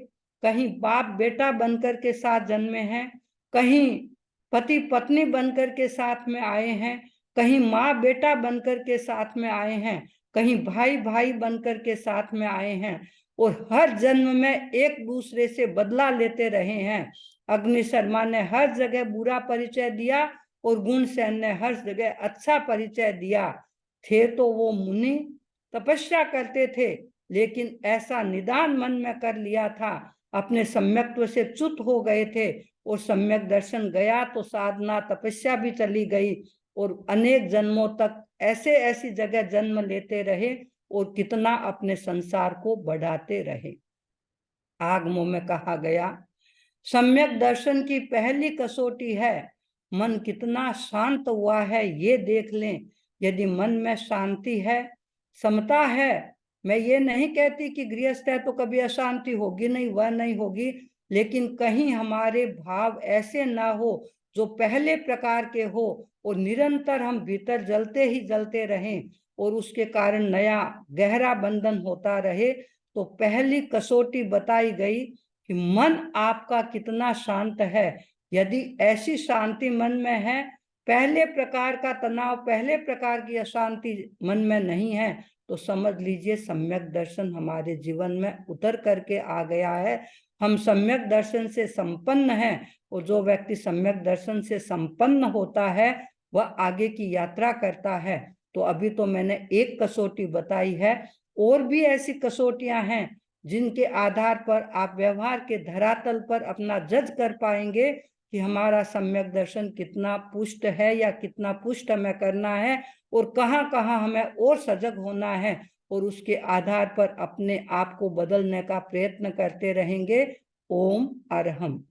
कहीं बाप बेटा बनकर के साथ जन्मे हैं, कहीं पति पत्नी बनकर के साथ में आए हैं, कहीं माँ बेटा बनकर के साथ में आए हैं, कहीं भाई भाई बनकर के साथ में आए हैं। और हर जन्म में एक दूसरे से बदला लेते रहे हैं। अग्नि शर्मा ने हर जगह बुरा परिचय दिया और गुणसेन ने हर जगह अच्छा परिचय दिया। थे तो वो मुनि, तपस्या करते थे, लेकिन ऐसा निदान मन में कर लिया था, अपने सम्यक्त्व से च्युत हो गए थे। और सम्यक दर्शन गया तो साधना तपस्या भी चली गई, और अनेक जन्मों तक ऐसे ऐसी जगह जन्म लेते रहे और कितना अपने संसार को बढ़ाते रहे। आगमों में कहा गया, सम्यक दर्शन की पहली कसौटी है मन कितना शांत हुआ है, ये देख लें। यदि मन में शांति है, समता है, मैं ये नहीं कहती कि गृहस्थ है तो कभी अशांति होगी नहीं, वह नहीं होगी, लेकिन कहीं हमारे भाव ऐसे ना हो जो पहले प्रकार के हो, और निरंतर हम भीतर जलते ही जलते रहें और उसके कारण नया गहरा बंधन होता रहे। तो पहली कसौटी बताई गई कि मन आपका कितना शांत है। यदि ऐसी शांति मन में है पहले प्रकार का तनाव, पहले प्रकार की अशांति मन में नहीं है, तो समझ लीजिए सम्यक दर्शन हमारे जीवन में उतर करके आ गया है। हम सम्यक दर्शन से संपन्न हैं, और जो व्यक्ति सम्यक दर्शन से संपन्न होता है वह आगे की यात्रा करता है। तो अभी तो मैंने एक कसौटी बताई है, और भी ऐसी कसौटियां हैं जिनके आधार पर आप व्यवहार के धरातल पर अपना जज कर पाएंगे कि हमारा सम्यक दर्शन कितना पुष्ट है या कितना पुष्ट हमें करना है, और कहाँ कहाँ हमें और सजग होना है, और उसके आधार पर अपने आप को बदलने का प्रयत्न करते रहेंगे। ओम अरहम।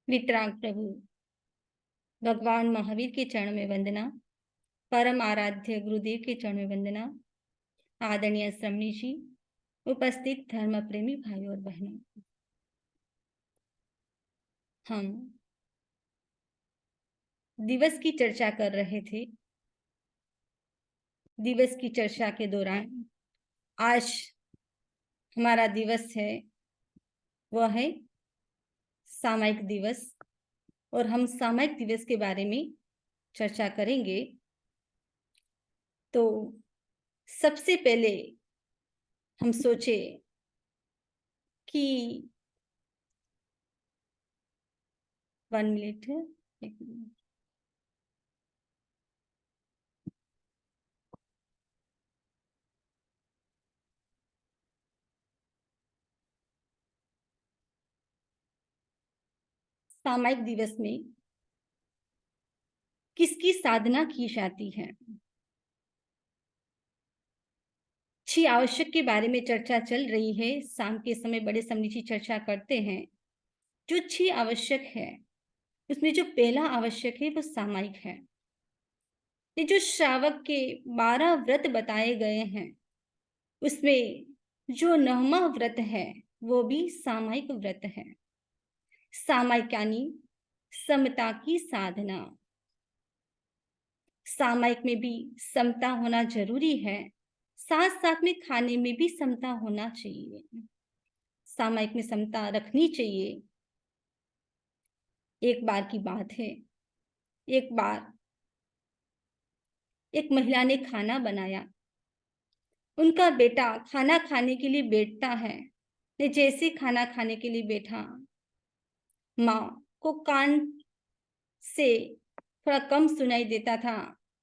वितराग प्रभु भगवान महावीर के चरण में वंदना, परम आराध्य गुरुदेव के चरण में वंदना, आदरणीय श्रमणी जी, उपस्थित धर्म प्रेमी भाइयों और बहनों, हम दिवस की चर्चा कर रहे थे। दिवस की चर्चा के दौरान आज हमारा दिवस है, वह है सामायिक दिवस, और हम सामायिक दिवस के बारे में चर्चा करेंगे। तो सबसे पहले हम सोचे कि 1 मिनट है, 1 मिनट। सामायिक दिवस में किसकी साधना की जाती है? 6 आवश्यक के बारे में चर्चा चल रही है। शाम के समय बड़े समिति चर्चा करते हैं। जो 6 आवश्यक है, उसमें जो पहला आवश्यक है वो सामायिक है। ये जो श्रावक के 12 व्रत बताए गए हैं, उसमें जो 9वां व्रत है वो भी सामायिक व्रत है। सामायिक यानी समता की साधना। सामायिक में भी समता होना जरूरी है, साथ साथ में खाने में भी समता होना चाहिए। सामायिक में समता रखनी चाहिए। एक बार की बात है, एक बार एक महिला ने खाना बनाया। उनका बेटा खाना खाने के लिए बैठता है। ने जैसे खाना खाने के लिए बैठा, माँ को कान से थोड़ा कम सुनाई देता था,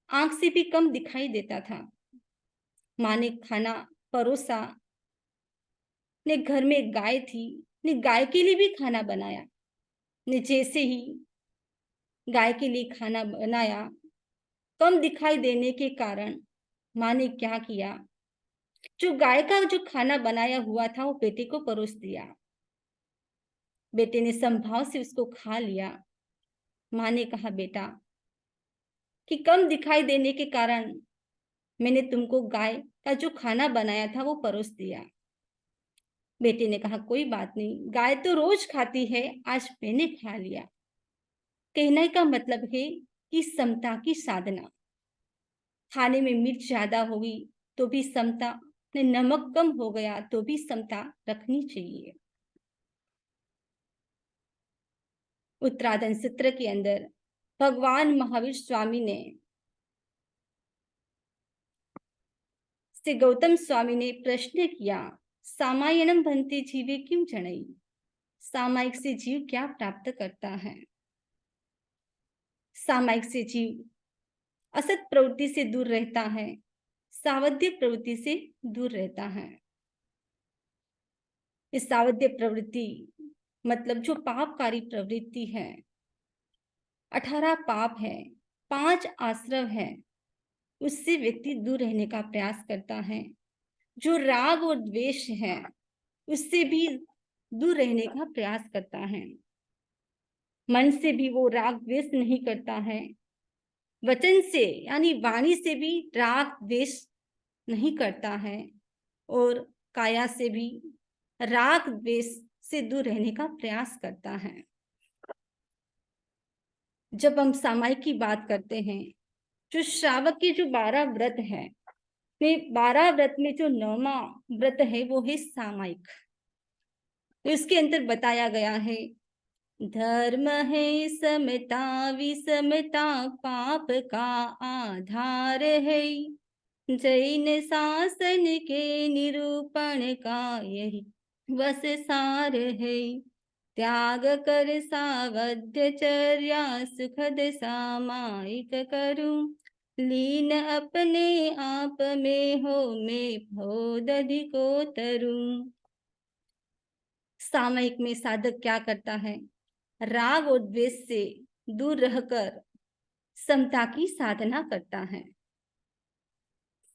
आंख से भी कम दिखाई देता था। माँ ने खाना परोसा। ने घर में एक गाय थी, ने गाय के लिए भी खाना बनाया। ने जैसे ही गाय के लिए खाना बनाया, कम दिखाई देने के कारण माँ ने क्या किया, जो गाय का जो खाना बनाया हुआ था वो बेटे को परोस दिया। बेटे ने संभाव से उसको खा लिया। माँ ने कहा, बेटा कि कम दिखाई देने के कारण मैंने तुमको गाय का जो खाना बनाया था वो परोस दिया। बेटे ने कहा, कोई बात नहीं, गाय तो रोज खाती है, आज मैंने खा लिया। कहने का मतलब है कि समता की साधना। खाने में मिर्च ज्यादा होगी तो भी समता, ने नमक कम हो गया तो भी समता रखनी चाहिए। उत्तराधन सूत्र के अंदर भगवान महावीर स्वामी ने से गौतम स्वामी ने प्रश्न किया, सामायणम बनते जीवे क्यों जनई? सामायिक से जीव क्या प्राप्त करता है? सामायिक से जीव असत प्रवृत्ति से दूर रहता है, सावध्य प्रवृत्ति से दूर रहता है। इस सावध्य प्रवृत्ति मतलब जो पापकारी प्रवृत्ति है, 18 पाप है, 5 आश्रव है, उससे व्यक्ति दूर रहने का प्रयास करता है। जो राग और द्वेष है, उससे भी दूर रहने का प्रयास करता है। मन से भी वो राग द्वेष नहीं करता है। वचन से यानी वाणी से भी राग द्वेष नहीं करता है, और काया से भी राग द्वेष से दूर रहने का प्रयास करता है। जब हम सामायिक की बात करते हैं जो श्रावक के जो 12 व्रत है, 12 व्रत में जो 9वां व्रत है वो है सामायिक। तो इसके अंदर बताया गया है, धर्म है समता विषमता पाप का आधार है, जैन शासन के निरूपण का यही बस सार है, त्याग कर सावध्यचर्या सुखद सामायिक करूं, लीन अपने आप में हो मैं भोदधि को तरूं। सामयिक में साधक क्या करता है, राग और द्वेष से दूर रहकर समता की साधना करता है।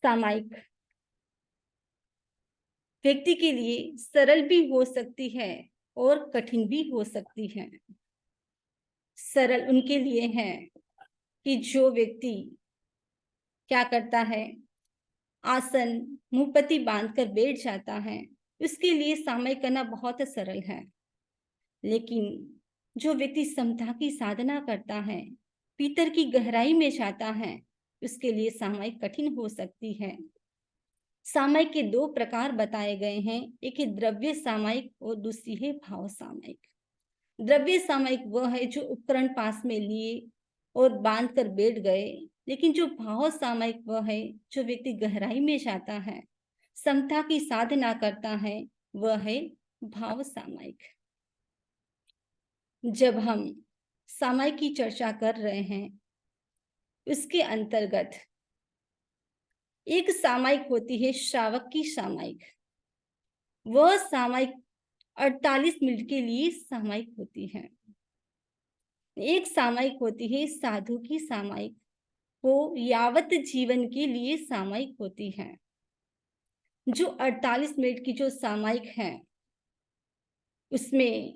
सामयिक व्यक्ति के लिए सरल भी हो सकती है और कठिन भी हो सकती है। सरल उनके लिए है कि जो व्यक्ति क्या करता है, आसन मुंहपति बांधकर बैठ जाता है, उसके लिए सामयिक करना बहुत सरल है। लेकिन जो व्यक्ति समता की साधना करता है, भीतर की गहराई में जाता है, उसके लिए सामयिक कठिन हो सकती है। सामयिक के 2 प्रकार बताए गए हैं, एक है द्रव्य सामयिक और दूसरी है भाव सामयिक। द्रव्य सामयिक वह है जो उपकरण पास में लिए और बांध कर बैठ गए, लेकिन जो भाव सामयिक वह है जो व्यक्ति गहराई में जाता है, समता की साधना करता है, वह है भाव सामयिक। जब हम सामयिक की चर्चा कर रहे हैं, उसके अंतर्गत एक सामयिक होती है श्रावक की सामयिक। वह सामयिक 48 मिनट के लिए सामयिक होती है। एक सामयिक होती है साधु की सामयिक, वो यावत जीवन के लिए सामयिक होती है। जो 48 मिनट की जो सामयिक है, उसमें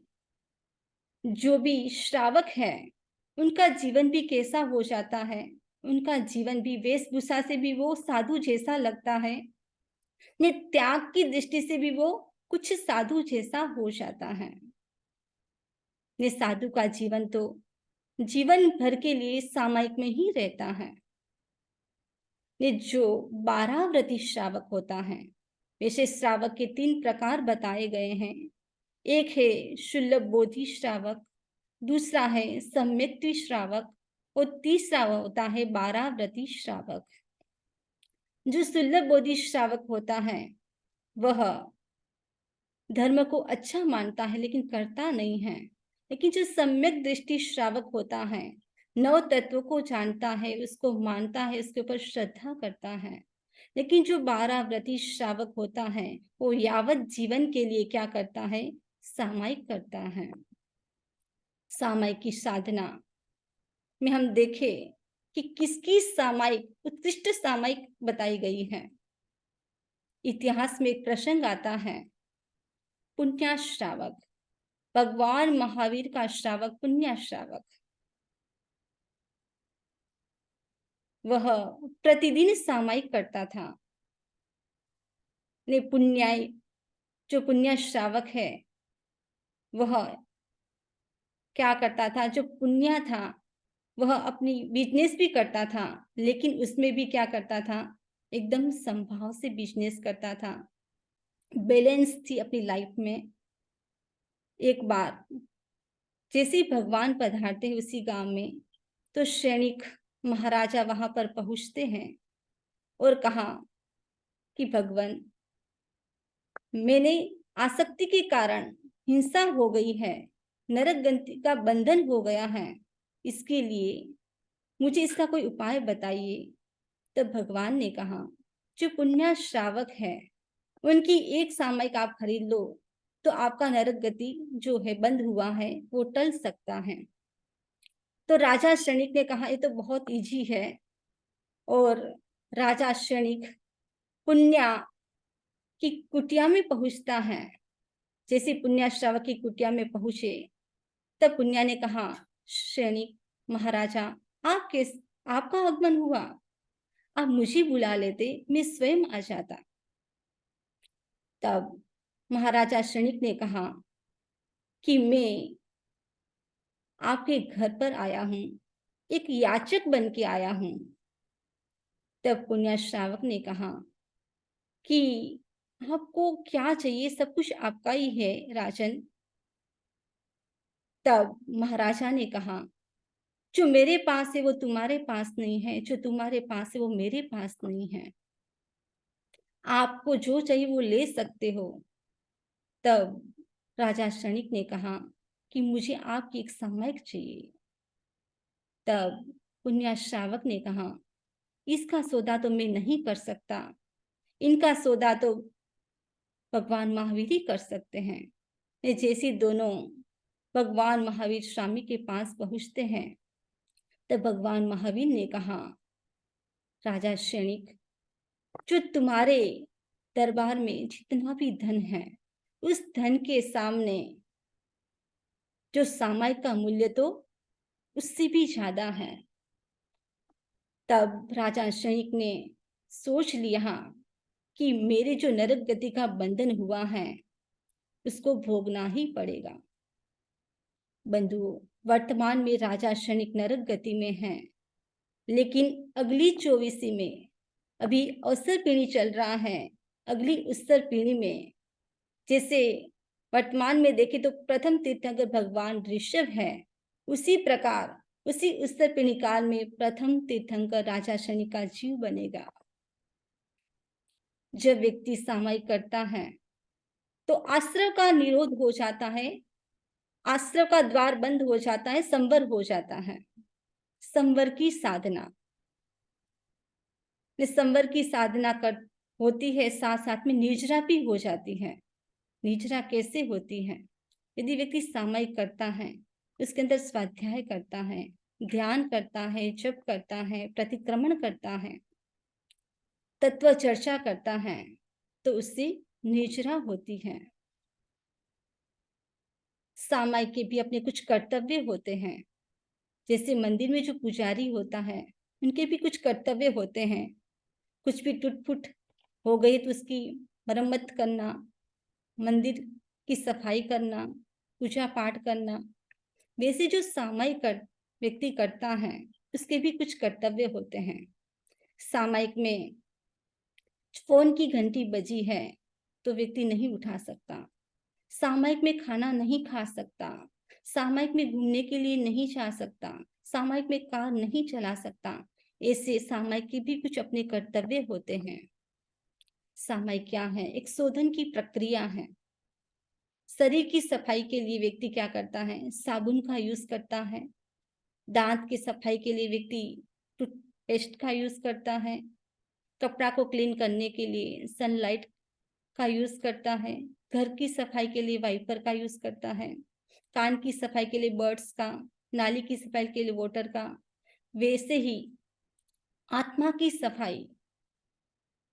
जो भी श्रावक है, उनका जीवन भी कैसा हो जाता है, उनका जीवन भी वेशभूषा से भी वो साधु जैसा लगता है, ने त्याग की दृष्टि से भी वो कुछ साधु जैसा हो जाता है। ने साधु का जीवन तो जीवन भर के लिए सामयिक में ही रहता है। ने जो 12 व्रती श्रावक होता है, वैसे श्रावक के 3 प्रकार बताए गए हैं। एक है शुल्लभ बोधि श्रावक, दूसरा है सम्यक श्रावक और तीसरा होता है 12 व्रती श्रावक। जो शुल्लभ बोधि श्रावक होता है, वह धर्म को अच्छा मानता है लेकिन करता नहीं है। लेकिन जो सम्यक दृष्टि श्रावक होता है, नव तत्व को जानता है, उसको मानता है, उसके ऊपर श्रद्धा करता है। लेकिन जो 12 व्रती श्रावक होता है, वो यावत जीवन के लिए क्या करता है, सामयिक करता है। सामयिक की साधना में हम देखें कि किसकी सामयिक उत्कृष्ट सामयिक बताई गई है। इतिहास में एक प्रसंग आता है, पुण्य श्रावक, भगवान महावीर का श्रावक पुण्य श्रावक। वह प्रतिदिन सामयिक करता था। ने पुण्य जो पुण्य श्रावक है, वह क्या करता था, जो पुण्य था वह अपनी बिजनेस भी करता था, लेकिन उसमें भी क्या करता था, एकदम संभाव से बिजनेस करता था। बैलेंस थी अपनी लाइफ में। एक बार जैसे ही भगवान पधारते हैं उसी गांव में, तो सैनिक महाराजा वहां पर पहुंचते हैं और कहा कि भगवान, मैंने आसक्ति के कारण हिंसा हो गई है, नरक गति का बंधन हो गया है, इसके लिए मुझे इसका कोई उपाय बताइए। तब भगवान ने कहा, जो पुण्य श्रावक है, उनकी एक सामयिक आप खरीद लो तो आपका नरक गति जो है बंद हुआ है, वो टल सकता है। तो राजा सैनिक ने कहा, ये तो बहुत इजी है। और राजा सैनिक पुण्य की कुटिया में पहुंचता है। जैसे पुण्य श्रावक की कुटिया में पहुंचे, तब पुण्य ने कहा, सैनिक महाराजा, आपका आगमन हुआ, आप मुझे बुला लेते, मैं स्वयं आ जाता। तब महाराजा सैनिक ने कहा कि मैं आपके घर पर आया हूं, एक याचक बन के आया हूं, तब पुण्य श्रावक ने कहा कि आपको क्या चाहिए, सब कुछ आपका ही है राजन। तब महाराजा ने कहा, जो मेरे पास है वो तुम्हारे पास नहीं है, जो तुम्हारे पास है वो मेरे पास नहीं है। आपको जो चाहिए वो ले सकते हो। तब राजा क्षणिक ने कहा कि मुझे आपकी एक सामयिक चाहिए। तब पुण्य श्रावक ने कहा, इसका सौदा तो मैं नहीं कर सकता, इनका सौदा तो भगवान महावीर ही कर सकते हैं। ये जैसे दोनों भगवान महावीर स्वामी के पास पहुंचते हैं, तब भगवान महावीर ने कहा, राजा क्षणिक, जो तुम्हारे दरबार में जितना भी धन है, उस धन के सामने जो सामयिक का मूल्य तो उससे भी ज्यादा है। तब राजा क्षणिक ने सोच लिया कि मेरे जो नरक गति का बंधन हुआ है उसको भोगना ही पड़ेगा। बंधुओं, वर्तमान में राजा क्षणिक नरक गति में है, लेकिन अगली 24वीं में अभी अवसर पीढ़ी चल रहा है। अगली उत्सर पीढ़ी में जैसे वर्तमान में देखें तो प्रथम तीर्थंकर भगवान ऋषभ है, उसी प्रकार उसी उत्सर पीढ़ी काल में प्रथम तीर्थंकर राजा शनि का जीव बनेगा। जब व्यक्ति सामयिक करता है तो आश्रय का निरोध हो जाता है, आश्रय का द्वार बंद हो जाता है, संवर हो जाता है। संवर की साधना, संवर की साधना कर होती है, साथ साथ में निर्जरा भी हो जाती है। निर्जरा कैसे होती है? यदि व्यक्ति सामयिक करता है, उसके अंदर स्वाध्याय करता है, ध्यान करता है, जप करता है, प्रतिक्रमण करता है, तत्व चर्चा करता है, तो उससे निर्जरा होती है। सामयिक के भी अपने कुछ कर्तव्य होते हैं। जैसे मंदिर में जो पुजारी होता है, उनके भी कुछ कर्तव्य होते हैं। कुछ भी टूट फूट हो गई तो उसकी मरम्मत करना, मंदिर की सफाई करना, पूजा पाठ करना। वैसे जो सामयिक व्यक्ति करता है, उसके भी कुछ कर्तव्य होते हैं। सामयिक में फोन की घंटी बजी है तो व्यक्ति नहीं उठा सकता, सामयिक में खाना नहीं खा सकता, सामयिक में घूमने के लिए नहीं जा सकता, सामयिक में कार नहीं चला सकता। ऐसे सामयिक के भी कुछ अपने कर्तव्य होते हैं। सामयिक क्या है? एक शोधन की प्रक्रिया है। शरीर की सफाई के लिए व्यक्ति क्या करता है? साबुन का यूज करता है। दांत की सफाई के लिए व्यक्ति टूथपेस्ट का यूज करता है। कपड़ा को क्लीन करने के लिए सनलाइट का यूज करता है। घर की सफाई के लिए वाइपर का यूज करता है। कान की सफाई के लिए बर्ड्स का, नाली की सफाई के लिए वाटर का। वैसे ही आत्मा की सफाई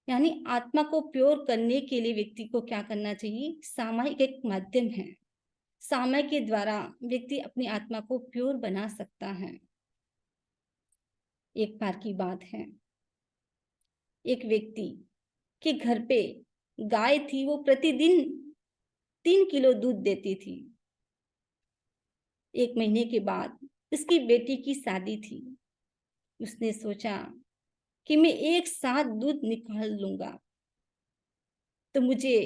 यानी आत्मा को प्योर करने के लिए व्यक्ति को क्या करना चाहिए? सामयिक एक माध्यम है। सामयिक के द्वारा व्यक्ति अपनी आत्मा को प्योर बना सकता है। एक बार की बात है, एक व्यक्ति के घर पे गाय थी, वो प्रतिदिन 3 किलो दूध देती थी। 1 महीने के बाद उसकी बेटी की शादी थी। उसने सोचा कि मैं एक साथ दूध निकाल लूंगा तो मुझे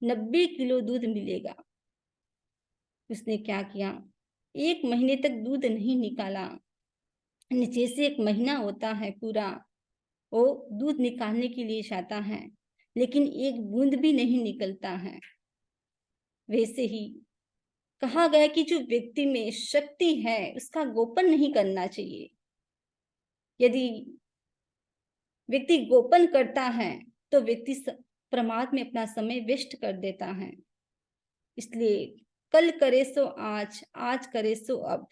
90 किलो दूध मिलेगा। उसने क्या किया? 1 महीने तक दूध नहीं निकाला। जैसे 1 महीना होता है पूरा, वो दूध निकालने के लिए जाता है, लेकिन एक बूंद भी नहीं निकलता है। वैसे ही कहा गया कि जो व्यक्ति में शक्ति है उसका गोपन नहीं करना चाहिए। यदि व्यक्ति गोपन करता है तो व्यक्ति प्रमाद में अपना समय वेस्ट कर देता है। इसलिए कल करे सो आज, आज करे सो अब।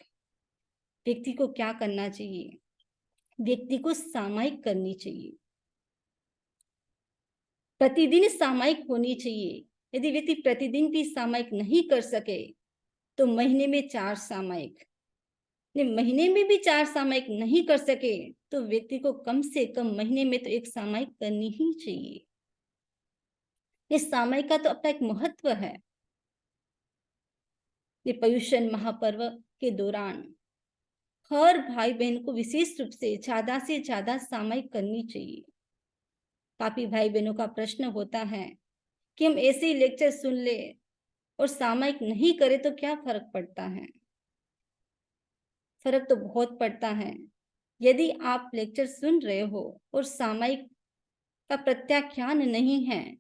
व्यक्ति को क्या करना चाहिए? व्यक्ति को सामयिक करनी चाहिए, प्रतिदिन सामयिक होनी चाहिए। यदि व्यक्ति प्रतिदिन भी सामयिक नहीं कर सके तो महीने में 4 सामयिक, महीने में भी 4 सामयिक नहीं कर सके तो व्यक्ति को कम से कम महीने में तो 1 सामयिक करनी ही चाहिए। ये सामयिक का तो अपना एक महत्व है। ये पर्युषण महापर्व के दौरान हर भाई बहन को विशेष रूप से ज्यादा सामयिक करनी चाहिए। काफी भाई बहनों का प्रश्न होता है कि हम ऐसे ही लेक्चर सुन ले और सामायिक नहीं करे तो क्या फर्क पड़ता है? फर्क तो बहुत पड़ता है। यदि आप लेक्चर सुन रहे हो और सामायिक का प्रत्याख्यान नहीं है,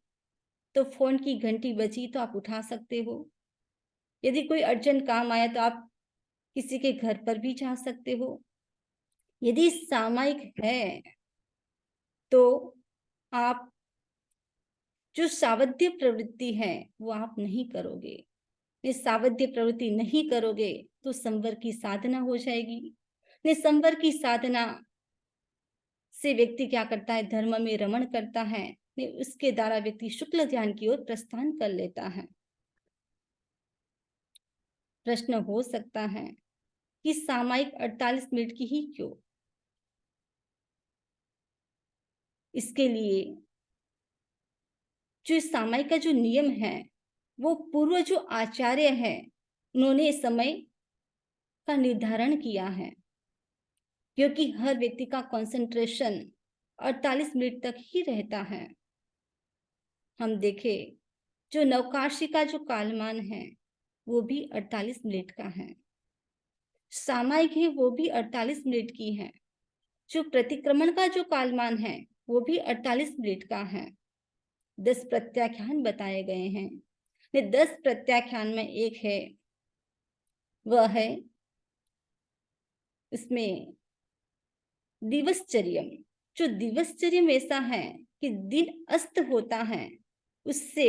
तो फोन की घंटी बजी तो आप उठा सकते हो। यदि कोई अर्जेंट काम आया तो आप किसी के घर पर भी जा सकते हो। यदि सामायिक है तो आप जो सावध्य प्रवृत्ति है वो आप नहीं करोगे। ये सावध्य प्रवृत्ति नहीं करोगे तो संवर की साधना हो जाएगी। संवर की साधना से व्यक्ति क्या करता है? धर्म में रमण करता है। उसके द्वारा व्यक्ति शुक्ल ध्यान की ओर प्रस्थान कर लेता है। प्रश्न हो सकता है कि सामायिक 48 मिनट की ही क्यों? इसके लिए जो सामायिक का जो नियम है वो पूर्व जो आचार्य है उन्होंने समय का निर्धारण किया है, क्योंकि हर व्यक्ति का कंसंट्रेशन 48 मिनट तक ही रहता है। हम देखें जो नवकाशी का जो कालमान है वो भी 48 मिनट का है। सामायिक है वो भी 48 मिनट की है। जो प्रतिक्रमण का जो कालमान है वो भी 48 मिनट का है। 10 प्रत्याख्यान बताए गए हैं। 10 प्रत्याख्यान में एक है वह है इसमें दिवसचर्यम। जो दिवसचर्यम ऐसा है कि दिन अस्त होता है उससे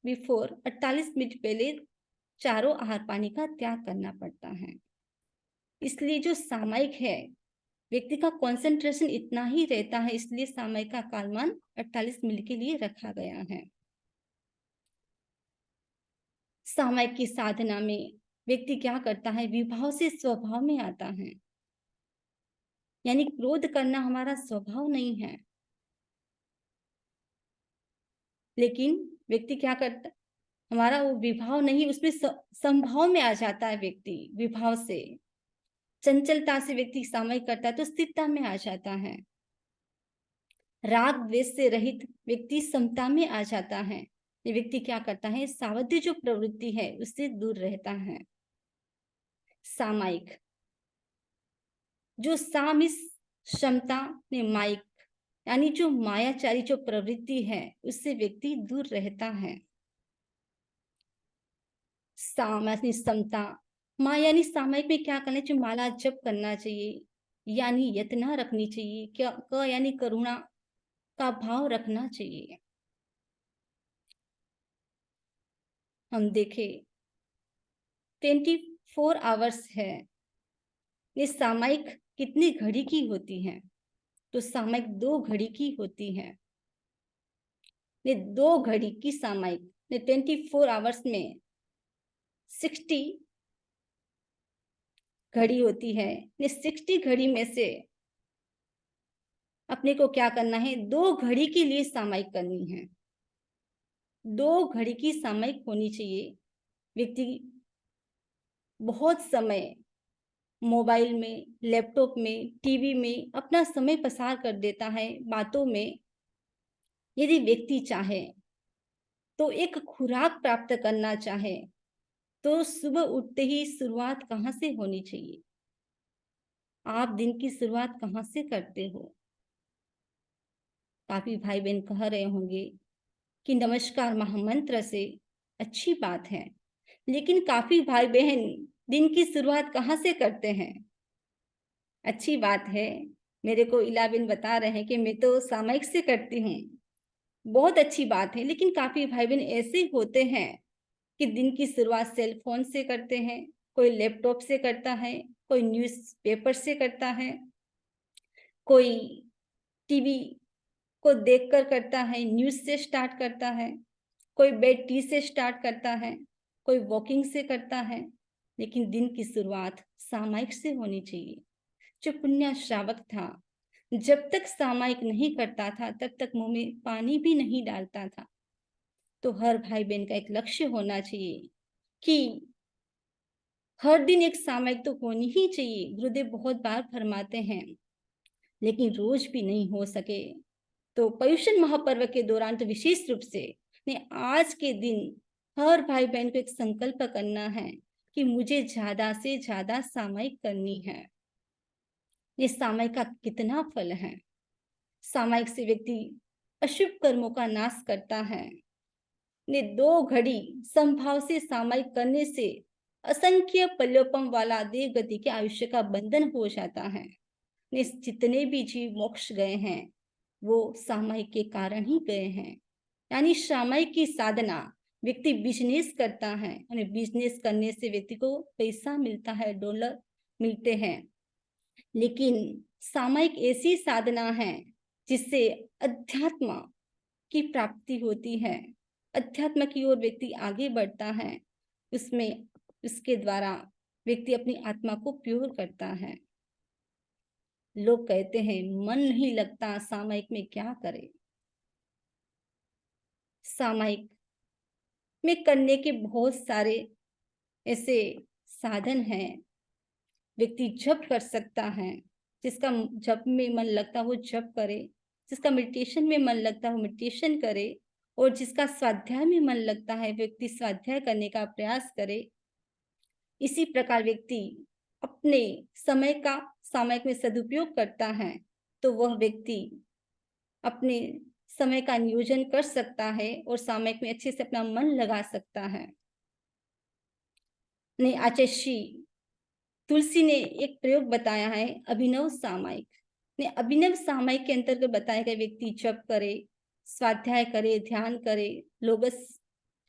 बिफोर 48 मिनट पहले चारों आहार पानी का त्याग करना पड़ता है। इसलिए जो सामायिक है व्यक्ति का कंसंट्रेशन इतना ही रहता है, इसलिए सामायिक का कालमान 48 मिनट के लिए रखा गया है। सामायिक की साधना में व्यक्ति क्या करता है? विभाव से स्वभाव में आता है। यानी क्रोध करना हमारा स्वभाव नहीं है, लेकिन व्यक्ति क्या करता है? हमारा वो विभाव नहीं, उसमें संभाव में आ जाता है। व्यक्ति विभाव से, चंचलता से व्यक्ति सामायिक करता है तो स्थिरता में आ जाता है। राग द्वेष से रहित व्यक्ति समता में आ जाता है। ये व्यक्ति क्या करता है? सावध्य जो प्रवृत्ति है उससे दूर रहता है। सामायिक जो साम इस क्षमता में माइक यानी जो मायाचारी जो प्रवृत्ति है उससे व्यक्ति दूर रहता है। साम यानी समता, माँ यानी सामायिक में क्या करना चाहिए? माला जप करना चाहिए, यानी यत्ना रखनी चाहिए। क्या क यानी करुणा का भाव रखना चाहिए। हम देखें 24 आवर्स है। ये सामायिक कितनी घड़ी की होती है? तो सामायिक 2 घड़ी की होती है। ये 2 घड़ी की सामायिक 24 आवर्स में 60 घड़ी होती है। ये 60 घड़ी में से अपने को क्या करना है? 2 घड़ी के लिए सामायिक करनी है। 2 घड़ी की सामायिक होनी चाहिए। व्यक्ति बहुत समय मोबाइल में, लैपटॉप में, टीवी में अपना समय पसार कर देता है बातों में। यदि व्यक्ति चाहे तो एक खुराक प्राप्त करना चाहे तो सुबह उठते ही शुरुआत कहाँ से होनी चाहिए? आप दिन की शुरुआत कहाँ से करते हो? काफी भाई बहन कह रहे होंगे कि नमस्कार महामंत्र से अच्छी बात है, लेकिन काफी भाई बहन दिन की शुरुआत कहाँ से करते हैं? अच्छी बात है। मेरे को इलाबिन बता रहे हैं कि मैं तो सामयिक से करती हूँ। बहुत अच्छी बात है, लेकिन काफी भाई बहन ऐसे होते हैं कि दिन की शुरुआत सेल फोन से करते हैं, कोई लैपटॉप से करता है, कोई न्यूज पेपर से करता है, कोई टीवी को देखकर करता है, न्यूज से स्टार्ट करता है, कोई बेड टी से स्टार्ट करता है, कोई वॉकिंग से करता है। लेकिन दिन की शुरुआत सामायिक से होनी चाहिए। जो पुण्य श्रावक था जब तक सामायिक नहीं करता था तब तक मुंह में पानी भी नहीं डालता था। तो हर भाई बहन का एक लक्ष्य होना चाहिए कि हर दिन एक सामायिक तो होनी ही चाहिए। गुरुदेव बहुत बार फरमाते हैं, लेकिन रोज भी नहीं हो सके तो पर्युषण महापर्व के दौरान तो विशेष रूप से आज के दिन हर भाई बहन को एक संकल्प करना है कि मुझे ज्यादा से ज्यादा सामायिक करनी है। ये सामायिक का कितना फल है। सामायिक से व्यक्ति अशुभ कर्मों का नाश करता है। ने 2 घड़ी संभाव से सामायिक करने से असंख्य पल्योपम वाला देव गति के आयुष्य का बंधन हो जाता है। ने जितने भी जीव मोक्ष गए हैं वो सामायिक के कारण ही गए हैं। यानी सामायिक की साधना व्यक्ति बिजनेस करता है और बिजनेस करने से व्यक्ति को पैसा मिलता है, डॉलर मिलते हैं। लेकिन सामायिक ऐसी साधना है जिससे अध्यात्म की प्राप्ति होती है। अध्यात्म की ओर व्यक्ति आगे बढ़ता है। उसमें उसके द्वारा व्यक्ति अपनी आत्मा को प्योर करता है। लोग कहते हैं मन नहीं लगता सामायिक में, क्या करे। सामायिक में करने के बहुत सारे ऐसे साधन हैं। व्यक्ति जप कर सकता है, जिसका जप में मन लगता है वो जप करे, जिसका मेडिटेशन में मन लगता है वो मेडिटेशन करे, और जिसका स्वाध्याय में मन लगता है व्यक्ति स्वाध्याय करने का प्रयास करे। इसी प्रकार व्यक्ति अपने समय का सामायिक में सदुपयोग करता है तो वह व्यक्ति अपने समय का नियोजन कर सकता है और सामायिक में अच्छे से अपना मन लगा सकता है। नहीं, आचार्य श्री तुलसी ने एक प्रयोग बताया है, अभिनव सामायिक। ने अभिनव सामायिक के अंतर्गत बताया गया व्यक्ति जप करे, स्वाध्याय करे, ध्यान करे, लोगस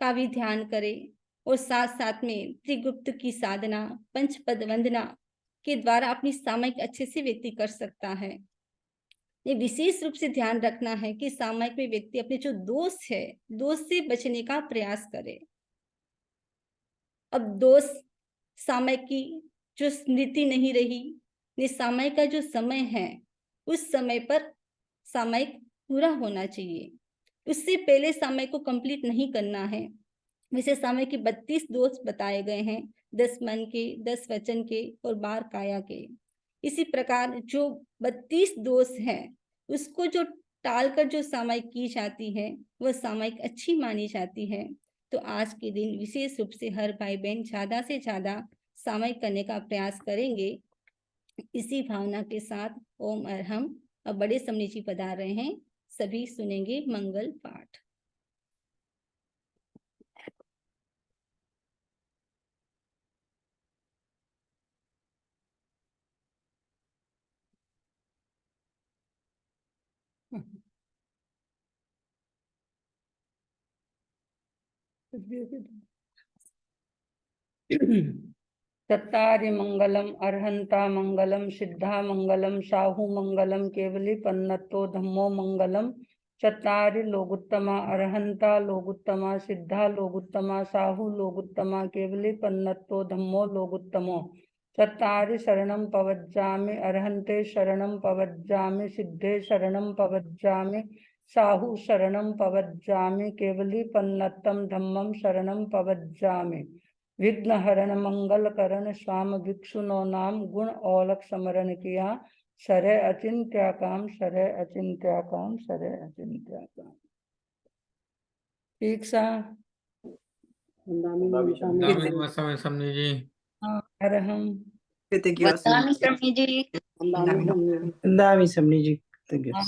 का भी ध्यान करे, और साथ साथ में त्रिगुप्त की साधना, पंचपद वंदना के द्वारा अपनी सामायिक अच्छे से व्यक्ति कर सकता है। ये विशेष रूप से ध्यान रखना है कि सामायिक में व्यक्ति अपने जो दोष है, दोष से बचने का प्रयास करे। अब दोष सामायिक की जो स्मृति नहीं रही, सामायिक का जो समय है उस समय पर सामायिक पूरा होना चाहिए। उससे पहले सामायिक को कंप्लीट नहीं करना है। वैसे सामायिक के 32 दोष बताए गए हैं, 10 मन के, 10 वचन के और 12 काया के। इसी प्रकार जो 32 दोष है उसको जो टालकर जो सामायिक की जाती है वह सामायिक अच्छी मानी जाती है। तो आज के दिन विशेष रूप से हर भाई बहन ज्यादा से ज्यादा सामायिक करने का प्रयास करेंगे। इसी भावना के साथ ओम अरहम। अब बड़े समनी जी पधार रहे हैं, सभी सुनेंगे मंगल पाठ। चत्तारि मंगलम अर्हंता मंगलम सिद्धा मंगलम साहू मंगलम केवली पन्नतो धम्मो मंगलम। चत्तारि लोगुत्तमा अर्हंता लोगुत्तमा सिद्धा लोगुत्तमा साहू लोगुत्तमा केवली पन्नतो धम्मो लोगुत्तमो। चत्तारि शरणं पवज्जामि अर्हन्ते शरणं पवज्जामि सिद्धे शरणं पवज्जामि साहू शरणं पवज्जामि केवली पन्नतम धम्मं शरणं पवज्जामि। विघ्न हरण मंगल करण स्वाम भिक्षुनो नाम गुण औलख समरण किया। शरय अचिंत्या काम शरय अचिंत्या काम शरय अचिंत्या काम। ठीक सा समझी जी। अरहम वंदामि समझी जी। वंदामि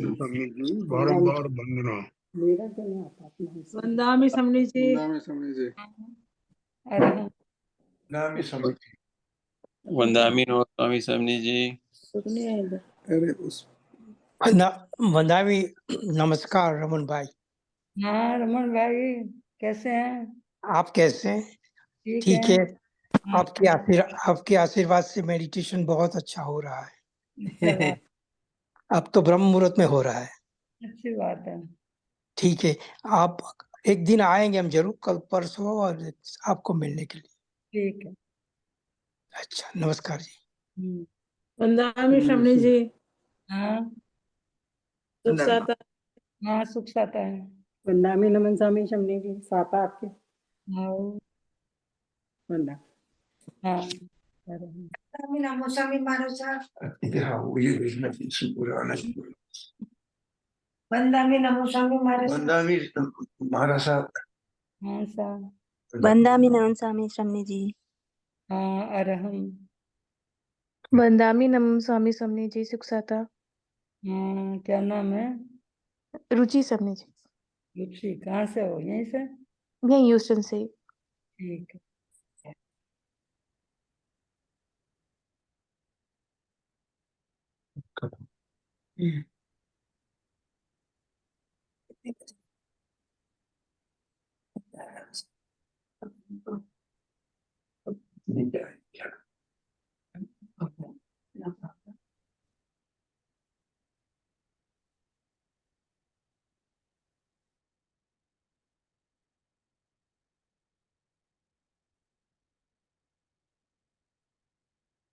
समझी जी। बारंबार वंदना। वंदामि समझी जी। अरहम वंदामि नमस्वामी समनी जी। वंदामि नमस्कार रमन भाई। हाँ रमन भाई कैसे हैं? आप कैसे हैं? ठीक ठीक है। है। आपके आशीर्वाद से मेडिटेशन बहुत अच्छा हो रहा है। अब तो ब्रह्म मुहूर्त में हो रहा है। अच्छी बात है। ठीक है, आप एक दिन आएंगे हम जरूर, कल परसों, और आपको मिलने के लिए। ठीक है। अच्छा, नमस्कार जी। वंदामि शमनी जी। हाँ सुख साता। हाँ सुख साता है। वंदामि नमन स्वामी शमनी जी। साता आपके। हाँ वंदा। हाँ अरहम। नमो स्वामी महाराज। वंदामी नमो स्वामी महाराज। हाँ साहब। वंदामी नमन स्वामी शमनी जी। हाँ अरहम। वंदामी नमन स्वामी शमनी जी सुखसाता। हाँ क्या नाम है? रुचि शमनी जी। रुचि। कहाँ से हो? यहीं से? यही ह्यूस्टन से। ठीक है।